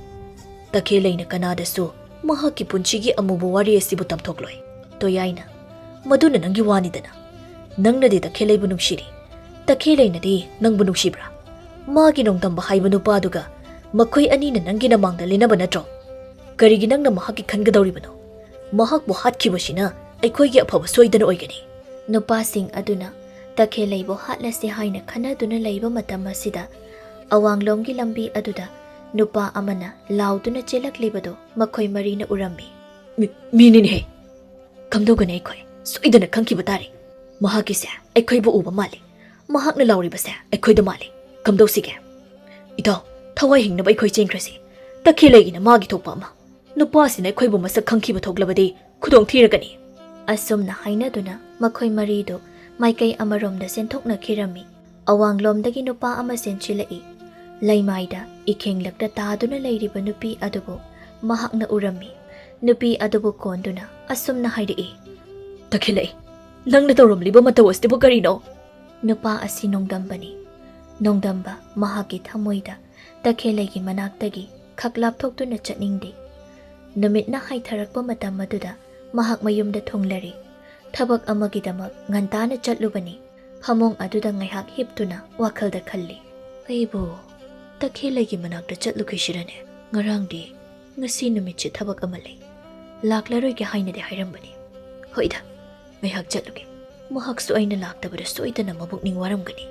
ꯇꯈꯦꯜꯂꯩꯅ ꯀꯅꯥꯗꯁꯨ ꯃꯍꯥꯛꯀꯤ ꯄꯨꯟꯁꯤꯒꯤ ꯑꯃꯨꯕ ꯋꯥꯔꯤ ꯑꯁꯤꯕꯨ ꯇꯝꯊꯣꯛꯂꯣꯏ꯫ ꯇꯣꯌꯥꯏꯅ ꯃꯗꯨꯅ ꯅꯪꯒꯤ ꯋꯥꯅꯤꯗꯅ꯫ ꯅꯪꯅꯗꯤ ꯇꯈꯦꯜꯂꯩꯕꯨ ꯅꯨꯡꯁꯤꯔꯤ꯫ ꯇꯈꯦꯜꯂꯩꯅꯗꯤ ꯅꯪꯕꯨ ꯅꯨꯡꯁꯤꯕ꯭ꯔꯥ? ꯃꯥꯒꯤ ꯅꯣꯡꯗꯝꯕ ꯍꯥꯏꯕ ꯅꯨꯄꯥꯗꯨꯒ ꯃꯈꯣꯏ ꯑꯅꯤꯅ ꯅꯪꯒꯤ ꯅꯃꯥꯡꯗ ꯂꯦꯟꯅꯕ ꯅꯠꯇ꯭ꯔꯣ? ꯀꯔꯤꯒꯤ ꯅꯪꯅ ꯃꯍꯥꯛꯀꯤ ꯈꯟꯒꯗꯧꯔꯤꯕꯅꯣ? ꯃꯍꯥꯛꯄꯨ ꯍꯥꯠꯈꯤꯕꯁꯤꯅ ꯑꯩꯈꯣꯏꯒꯤ ꯑꯐꯕ ꯁꯣꯏꯗꯅ ꯑꯣꯏꯒꯅꯤ꯫ ꯅꯨꯄꯥꯁꯤꯡ ꯑꯗꯨꯅ ꯇꯈꯦꯜꯂꯩꯕꯨ ꯍꯥꯠꯂꯁꯤ ꯍꯥꯏꯅ ꯈꯟꯅꯗꯨꯅ ꯂꯩꯕ ꯃꯇꯝ ꯑꯁꯤꯗ ꯑꯋꯥꯡꯂꯣꯝꯒꯤ ꯂꯝꯕꯤ ꯑꯗꯨꯗ ꯅꯨꯄꯥ ꯑꯃꯅ ꯂꯥꯎꯗꯨꯅ ꯆꯦꯜꯂꯛꯂꯤꯕꯗꯨ ꯃꯈꯣꯏ ꯃꯔꯤꯅ ꯎꯔꯝꯃꯤ꯫ ꯃꯤꯅꯤꯅꯦꯍꯦ! ꯀꯝꯗꯧꯒꯅꯤ ꯑꯩꯈꯣꯏ ꯁꯣꯏꯗꯅ ꯈꯪꯈꯤꯕ ꯇꯥꯔꯦ꯫ ꯃꯍꯥꯛꯀꯤꯁꯦ ꯑꯩꯈꯣꯏꯕꯨ ꯎꯕ ꯃꯥꯜꯂꯤ꯫ ꯃꯍꯥꯛꯅ ꯂꯥꯎꯔꯤꯕꯁꯦ ꯑꯩꯈꯣꯏꯗ ꯃꯥꯜꯂꯤ꯫ ꯀꯝꯗꯧꯁꯤꯒꯦ? ꯏꯇꯥꯎ, ꯊꯋꯥꯏ ꯍꯤꯡꯅꯕ ꯑꯩꯈꯣꯏ ꯆꯦꯟꯈ꯭ꯔꯁꯤ꯫ ꯇꯈꯦꯜꯂꯩꯒꯤꯅ ꯃꯥꯒꯤ ꯊꯣꯛꯄ ꯑꯃ, ꯅꯨꯄꯥꯁꯤꯅ ꯑꯩꯈꯣꯏꯕꯨ ꯃꯁꯛ ꯈꯪꯈꯤꯕ ꯊꯣꯛꯂꯕꯗꯤ ꯈꯨꯗꯣꯡ ꯊꯤꯔꯒꯅꯤ꯫ ꯑꯁꯨꯝꯅ ꯍꯥꯏꯅꯗꯨꯅ ꯃꯈꯣꯏ ꯃꯔꯤꯗꯨ ꯃꯥꯏꯀꯩ ꯑꯃꯔꯣꯝꯗ ꯆꯦꯟꯊꯣꯛꯅꯈꯤꯔꯝꯃꯤ꯫ ꯑꯋꯥꯡꯂꯣꯝꯗꯒꯤ ꯅꯨꯄꯥ ꯑꯃ ꯆꯦꯟꯁꯤꯜꯂꯛꯏ꯫ ꯂꯩꯃꯥꯏꯗ ꯏꯈꯦꯡꯂꯛꯇ ꯇꯥꯗꯨꯅ ꯂꯩꯔꯤꯕ ꯅꯨꯄꯤ ꯑꯗꯨꯕꯨ ꯃꯍꯥꯛꯅ ꯎꯔꯝꯃꯤ꯫ ꯅꯨꯄꯤ ꯑꯗꯨꯕꯨ ꯀꯣꯟꯗꯨꯅ ꯑꯁꯨꯝꯅ ꯍꯥꯏꯔꯛꯏ꯫ ꯇꯈꯦꯜꯂꯩ, ꯅꯪꯅ ꯇꯧꯔꯝꯂꯤꯕ ꯃꯇꯧ ꯑꯁꯤꯕꯨ ꯀꯔꯤꯅꯣ? ꯅꯨꯄꯥ ꯑꯁꯤ ꯅꯣꯡꯗꯝꯕꯅꯤ꯫ ꯅꯣꯡꯗꯝꯕ ꯃꯍꯥꯛꯀꯤ ꯊꯃꯣꯏꯗ ꯇꯈꯦꯜꯂꯩꯒꯤ ꯃꯅꯥꯛꯇꯒꯤ ꯈꯛ ꯂꯥꯞꯊꯣꯛꯇꯨꯅ ꯆꯠꯅꯤꯡꯗꯦ꯫ ꯅꯨꯃꯤꯠꯅ ꯍꯥꯏꯊꯔꯛꯄ ꯃꯇꯝ ꯑꯗꯨꯗ ꯃꯍꯥꯛ ꯃꯌꯨꯝꯗ ꯊꯨꯡꯂꯔꯤ꯫ ꯊꯕꯛ ꯑꯃꯒꯤꯗꯃꯛ ꯉꯟꯇꯥꯅ ꯆꯠꯂꯨꯕꯅꯤ꯫ ꯐꯃꯨꯡ ꯑꯗꯨꯗ ꯉꯥꯏꯍꯥꯛ ꯍꯤꯞꯇꯨꯅ ꯋꯥꯈꯜꯗ ꯈꯜꯂꯤ꯫ ꯑꯩꯕꯨ ꯇꯈꯦꯜꯂꯩꯒꯤ ꯃꯅꯥꯛꯇ ꯆꯠꯂꯨꯈꯤꯁꯤꯔꯅꯦ? ꯉꯔꯥꯡꯗꯤ ꯉꯁꯤ ꯅꯨꯃꯤꯠꯁꯦ ꯊꯕꯛ ꯑꯃ ꯂꯩ꯫ ꯂꯥꯛꯂꯔꯣꯏꯒꯦ ꯍꯥꯏꯅꯗꯤ ꯍꯥꯏꯔꯝꯕꯅꯤ꯫ ꯍꯣꯏꯗ, ꯉꯥꯏꯍꯥꯛ ꯆꯠꯂꯨꯒꯦ꯫ ꯃꯍꯥꯛꯁꯨ ꯑꯩꯅ ꯂꯥꯛꯇꯕꯗ ꯁꯣꯏꯗꯅ ꯃꯕꯨꯛꯅꯤꯡ ꯋꯥꯔꯝꯒꯅꯤ꯫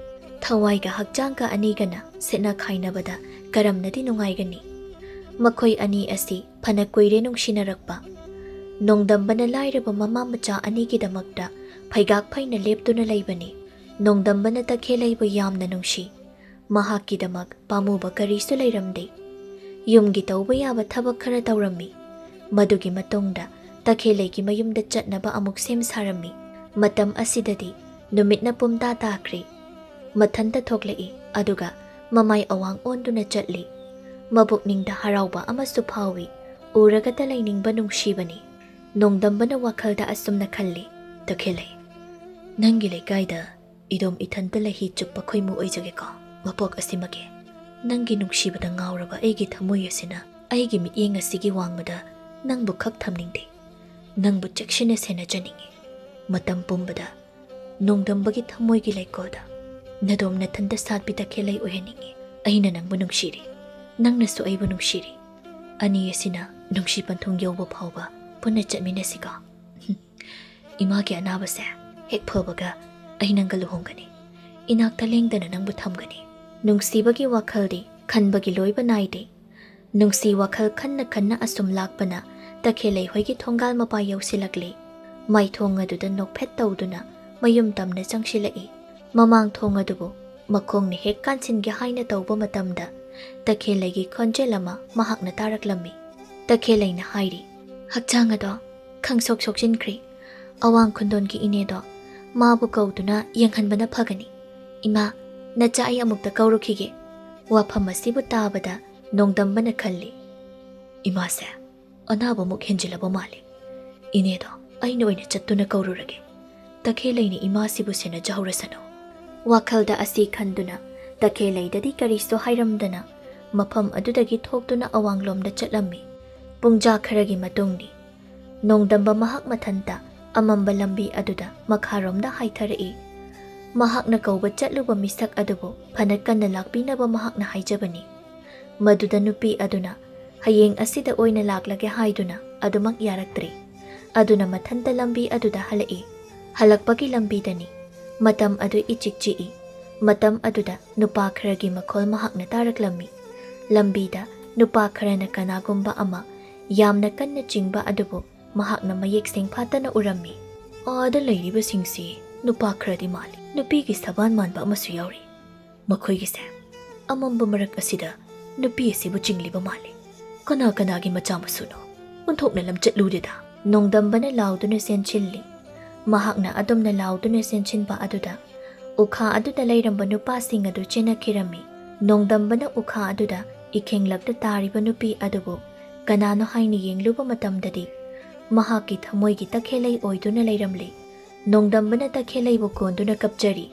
ꯊꯋꯥꯏꯒ ꯍꯛꯆꯥꯡꯒ ꯑꯅꯤꯒꯅ ꯁꯦꯠꯅ ꯈꯥꯏꯅꯕꯗ ꯀꯔꯝꯅꯗꯤ ꯅꯨꯡꯉꯥꯏꯒꯅꯤ? ꯃꯈꯣꯏ ꯑꯅꯤ ꯑꯁꯤ ꯐꯅ ꯀꯨꯏꯔꯦ ꯅꯨꯡꯁꯤꯅꯔꯛꯄ꯫ ꯅꯣꯡꯗꯝꯕꯅ ꯂꯥꯏꯔꯕ ꯃꯃꯥ ꯃꯆꯥ ꯑꯅꯤꯒꯤꯗꯃꯛꯇ ꯐꯩꯒꯥꯛ ꯐꯩꯅ ꯂꯦꯞꯇꯨꯅ ꯂꯩꯕꯅꯤ꯫ ꯅꯣꯡꯗꯝꯕꯅ ꯇꯈꯦꯜꯂꯩꯕꯨ ꯌꯥꯝꯅ ꯅꯨꯡꯁꯤ꯫ ꯃꯍꯥꯛꯀꯤꯗꯃꯛ ꯄꯥꯝꯃꯨꯕ ꯀꯔꯤꯁꯨ ꯂꯩꯔꯝꯗꯦ꯫ ꯌꯨꯝꯒꯤ ꯇꯧꯕ ꯌꯥꯕ ꯊꯕꯛ ꯈꯔ ꯇꯧꯔꯝꯃꯤ꯫ ꯃꯗꯨꯒꯤ ꯃꯇꯨꯡꯗ ꯇꯈꯦꯜꯂꯩꯒꯤ ꯃꯌꯨꯝꯗ ꯆꯠꯅꯕ ꯑꯃꯨꯛ ꯁꯦꯝ ꯁꯥꯔꯝꯃꯤ꯫ ꯃꯇꯝ ꯑꯁꯤꯗꯗꯤ ꯅꯨꯃꯤꯠꯅ ꯄꯨꯝꯇꯥ ꯇꯥꯈ꯭ꯔꯦ꯫ ꯃꯊꯟꯇ ꯊꯣꯛꯂꯛꯏ ꯑꯗꯨꯒ ꯃꯃꯥꯏ ꯑꯋꯥꯡ ꯑꯣꯟꯗꯨꯅ ꯆꯠꯂꯤ꯫ ꯃꯕꯨꯛꯅꯤꯡꯗ ꯍꯔꯥꯎꯕ ꯑꯃꯁꯨ ꯐꯥꯎꯏ꯫ ꯎꯔꯒꯇ ꯂꯩꯅꯤꯡꯕ ꯅꯨꯡꯁꯤꯕꯅꯤ꯫ ꯅꯣꯡꯗꯝꯕꯅ ꯋꯥꯈꯜꯗ ꯑꯁꯨꯝꯅ ꯈꯜꯂꯤ꯫ ꯇꯈꯦꯜꯂꯩ, ꯅꯪꯒꯤ ꯂꯩꯀꯥꯏꯗ ꯏꯗꯣꯝ ꯏꯊꯟꯇ ꯂꯩꯍꯤ ꯆꯨꯞꯄ ꯈꯣꯏꯃꯨ ꯑꯣꯏꯖꯒꯦꯀꯣ꯫ ꯃꯄꯣꯛ ꯑꯁꯤꯃꯒꯤ ꯅꯪꯒꯤ ꯅꯨꯡꯁꯤꯕꯗ ꯉꯥꯎꯔꯕ ꯑꯩꯒꯤ ꯊꯃꯣꯏ ꯑꯁꯤꯅ ꯑꯩꯒꯤ ꯃꯤꯠꯌꯦꯡ ꯑꯁꯤꯒꯤ ꯋꯥꯡꯃꯗ ꯅꯪꯕꯨ ꯈꯛ ꯊꯝꯅꯤꯡꯗꯦ꯫ ꯅꯪꯕꯨ ꯆꯦꯛꯁꯤꯟꯅ ꯁꯦꯟꯅꯖꯅꯤꯡꯉꯤ꯫ ꯃꯇꯝ ꯄꯨꯝꯕꯗ ꯅꯣꯡꯗꯝꯕꯒꯤ ꯊꯃꯣꯏꯒꯤ ꯂꯩꯀꯣꯜꯗ ꯅꯗꯣꯝ ꯅꯊꯟꯇ ꯁꯥꯠꯄꯤ ꯇꯈꯦꯜꯂꯩ ꯑꯣꯏꯍꯟꯅꯤꯡꯉꯤ꯫ ꯑꯩꯅ ꯅꯪꯕꯨ ꯅꯨꯡꯁꯤꯔꯤ, ꯅꯪꯅꯁꯨ ꯑꯩꯕꯨ ꯅꯨꯡꯁꯤꯔꯤ꯫ ꯑꯅꯤ ꯑꯁꯤꯅ ꯅꯨꯡꯁꯤ ꯄꯟꯊꯨꯡ ꯌꯧꯕ ꯐꯥꯎꯕ ꯄꯨꯟꯅ ꯆꯠꯃꯤꯟꯅꯁꯤꯀꯣ꯫ ꯏꯃꯥꯒꯤ ꯑꯅꯥꯕꯁꯦ ꯍꯦꯛ ꯐꯕꯒ ꯑꯩ ꯅꯪꯒ ꯂꯨꯍꯣꯡꯒꯅꯤ꯫ ꯏꯅꯥꯛꯇ ꯂꯦꯡꯗꯅ ꯅꯪꯕꯨ ꯊꯝꯒꯅꯤ꯫ ꯅꯨꯡꯁꯤꯕꯒꯤ ꯋꯥꯈꯜꯗꯤ ꯈꯟꯕꯒꯤ ꯂꯣꯏꯕ ꯅꯥꯏꯗꯦ꯫ ꯅꯨꯡꯁꯤ ꯋꯥꯈꯜ ꯈꯟꯅ ꯈꯟꯅ ꯑꯁꯨꯝ ꯂꯥꯛꯄꯅ ꯇꯈꯦꯜꯂꯩ ꯍꯣꯏꯒꯤ ꯊꯣꯡꯒꯥꯜ ꯃꯄꯥ ꯌꯧꯁꯤꯜꯂꯛꯂꯤ꯫ ꯃꯥꯏꯊꯣꯡ ꯑꯗꯨꯗ ꯅꯣꯛꯐꯦꯠ ꯇꯧꯗꯨꯅ ꯃꯌꯨꯝ ꯇꯝꯅ ꯆꯪꯁꯤꯜꯂꯛꯏ꯫ ꯃꯃꯥꯡ ꯊꯣꯡ ꯑꯗꯨꯕꯨ ꯃꯈꯣꯡꯅ ꯍꯦꯛ ꯀꯥꯟꯁꯤꯟꯒꯦ ꯍꯥꯏꯅ ꯇꯧꯕ ꯃꯇꯝꯗ ꯇꯈꯦꯜꯂꯩꯒꯤ ꯈꯣꯟꯖꯦꯜ ꯑꯃ ꯃꯍꯥꯛꯅ ꯇꯥꯔꯛꯂꯝꯃꯤ꯫ ꯇꯈꯦꯜꯂꯩꯅ ꯍꯥꯏꯔꯤ꯫ ꯍꯛꯆꯥꯡ ꯑꯗꯣ ꯈꯪꯁꯣꯛ ꯁꯣꯛꯆꯤꯟꯈ꯭ꯔꯦ꯫ ꯑꯋꯥꯡ ꯈꯨꯟꯗꯣꯟꯒꯤ ꯏꯅꯦꯗꯣ ꯃꯥꯕꯨ ꯀꯧꯗꯨꯅ ꯌꯦꯡꯍꯟꯕꯅ ꯐꯒꯅꯤ꯫ ꯏꯃꯥ, ꯅꯆꯥ ꯑꯩ ꯑꯃꯨꯛꯇ ꯀꯧꯔꯨꯈꯤꯒꯦ꯫ ꯋꯥꯐꯝ ꯑꯁꯤꯕꯨ ꯇꯥꯕꯗ ꯅꯣꯡꯗꯝꯕꯅ ꯈꯜꯂꯤ꯫ ꯏꯃꯥꯁꯦ ꯑꯅꯥꯕꯃꯨꯛ ꯍꯦꯟꯖꯤꯜꯂꯕ ꯃꯥꯜꯂꯤ꯫ ꯏꯅꯦꯗꯣ ꯑꯩꯅ ꯑꯣꯏꯅ ꯆꯠꯇꯨꯅ ꯀꯧꯔꯨꯔꯒꯦ꯫ ꯇꯈꯦꯜꯂꯩꯅ ꯏꯃꯥꯁꯤꯕꯨ ꯁꯦꯟꯅꯖꯍꯧꯔꯁꯅꯨ꯫ ꯋꯥꯈꯜꯗ ꯑꯁꯤ ꯈꯟꯗꯨꯅ ꯇꯈꯦꯜꯂꯩꯗꯗꯤ ꯀꯔꯤꯁꯨ ꯍꯥꯏꯔꯝꯗꯅ ꯃꯐꯝ ꯑꯗꯨꯗꯒꯤ ꯊꯣꯛꯇꯨꯅ ꯑꯋꯥꯡꯂꯣꯝꯗ ꯆꯠꯂꯝꯃꯤ꯫ ꯄꯨꯡꯖꯥ ꯈꯔꯒꯤ ꯃꯇꯨꯡꯅꯤ꯫ ꯅꯣꯡꯗꯝꯕ ꯃꯍꯥꯛ ꯃꯊꯟꯇ ꯑꯃꯝꯕ ꯂꯝꯕꯤ ꯑꯗꯨꯗ ꯃꯈꯥꯔꯣꯝꯗ ꯍꯥꯏꯊꯔꯛꯏ꯫ ꯃꯍꯥꯛꯅ ꯀꯧꯕ ꯆꯠꯂꯨꯕ ꯃꯤꯁꯛ ꯑꯗꯨꯕꯨ ꯐꯅ ꯀꯟꯅ ꯂꯥꯛꯄꯤꯅꯕ ꯃꯍꯥꯛꯅ ꯍꯥꯏꯖꯕꯅꯤ꯫ ꯃꯗꯨꯗ ꯅꯨꯄꯤ ꯑꯗꯨꯅ ꯍꯌꯦꯡ ꯑꯁꯤꯗ ꯑꯣꯏꯅ ꯂꯥꯛꯂꯒꯦ ꯍꯥꯏꯗꯨꯅ ꯑꯗꯨꯃꯛ ꯌꯥꯔꯛꯇ꯭ꯔꯤ꯫ ꯑꯗꯨꯅ ꯃꯊꯟꯇ ꯂꯝꯕꯤ ꯑꯗꯨꯗ ꯍꯜꯂꯛꯏ꯫ ꯍꯜꯂꯛꯄꯒꯤ ꯂꯝꯕꯤꯗꯅꯤ꯫ ꯃꯇꯝ ꯑꯗꯨ ꯏꯆꯤꯛ ꯆꯤꯛꯏ꯫ ꯃꯇꯝ ꯑꯗꯨꯗ ꯅꯨꯄꯥ ꯈꯔꯒꯤ ꯃꯈꯣꯜ ꯃꯍꯥꯛꯅ ꯇꯥꯔꯛꯂꯝꯃꯤ꯫ ꯂꯝꯕꯤꯗ ꯅꯨꯄꯥ ꯈꯔꯅ ꯀꯅꯥꯒꯨꯝꯕ ꯑꯃ ꯌꯥꯝꯅ ꯀꯟꯅ ꯆꯤꯡꯕ ꯑꯗꯨꯕꯨ ꯃꯍꯥꯛꯅ ꯃꯌꯦꯛ ꯁꯦꯡꯐꯥꯠꯇꯅ ꯎꯔꯝꯃꯤ꯫ ꯑꯥꯗ ꯂꯩꯔꯤꯕꯁꯤꯡꯁꯤ ꯅꯨꯄꯥ ꯈꯔꯗꯤ ꯃꯥꯜꯂꯤ꯫ ꯅꯨꯄꯤꯒꯤ ꯁꯕꯥꯟ ꯃꯥꯟꯕ ꯑꯃꯁꯨ ꯌꯥꯎꯔꯤ꯫ ꯃꯈꯣꯏꯒꯤꯁꯦ ꯑꯃꯝꯕ ꯃꯔꯛ ꯑꯁꯤꯗ ꯅꯨꯄꯤ ꯑꯁꯤꯕꯨ ꯆꯤꯡꯂꯤꯕ ꯃꯥꯜꯂꯤ꯫ ꯀꯅꯥ ꯀꯅꯥꯒꯤ ꯃꯆꯥ ꯃꯁꯨꯅꯣ? ꯑꯣꯟꯊꯣꯛꯅ ꯂꯝꯆꯠꯂꯨꯗꯦꯗ ꯅꯣꯡꯗꯝꯕꯅ ꯂꯥꯎꯗꯨꯅ ꯆꯦꯟꯁꯤꯜꯂꯤ ꯃꯍꯥꯛꯅ ꯑꯗꯨꯝꯅ ꯂꯥꯎꯗꯨꯅ ꯆꯦꯟꯁꯤꯟꯕ ꯑꯗꯨꯗ ꯎꯈꯥ ꯑꯗꯨꯗ ꯂꯩꯔꯝꯕ ꯅꯨꯄꯥꯁꯤꯡ ꯑꯗꯨ ꯆꯦꯟꯅꯈꯤꯔꯝꯃꯤ ꯅꯣꯡꯗꯝꯕꯅ ꯎꯈꯥ ꯑꯗꯨꯗ ꯏꯈꯦꯡꯂꯛꯇ ꯇꯥꯔꯤꯕ ꯅꯨꯄꯤ ꯑꯗꯨꯕꯨ ꯀꯅꯥꯅꯣ ꯍꯥꯏꯅ ꯌꯦꯡꯂꯨꯕ ꯃꯇꯝꯗꯗꯤ ꯃꯍꯥꯛꯀꯤ ꯊꯃꯣꯏꯒꯤ ꯇꯈꯦꯜꯂꯩ ꯑꯣꯏꯗꯨꯅ ꯂꯩꯔꯝꯂꯤ ꯅꯣꯡꯗꯝꯕꯅ ꯇꯈꯦꯜꯂꯩꯕꯨ ꯀꯣꯟꯗꯨꯅ ꯀꯞꯆꯔꯤ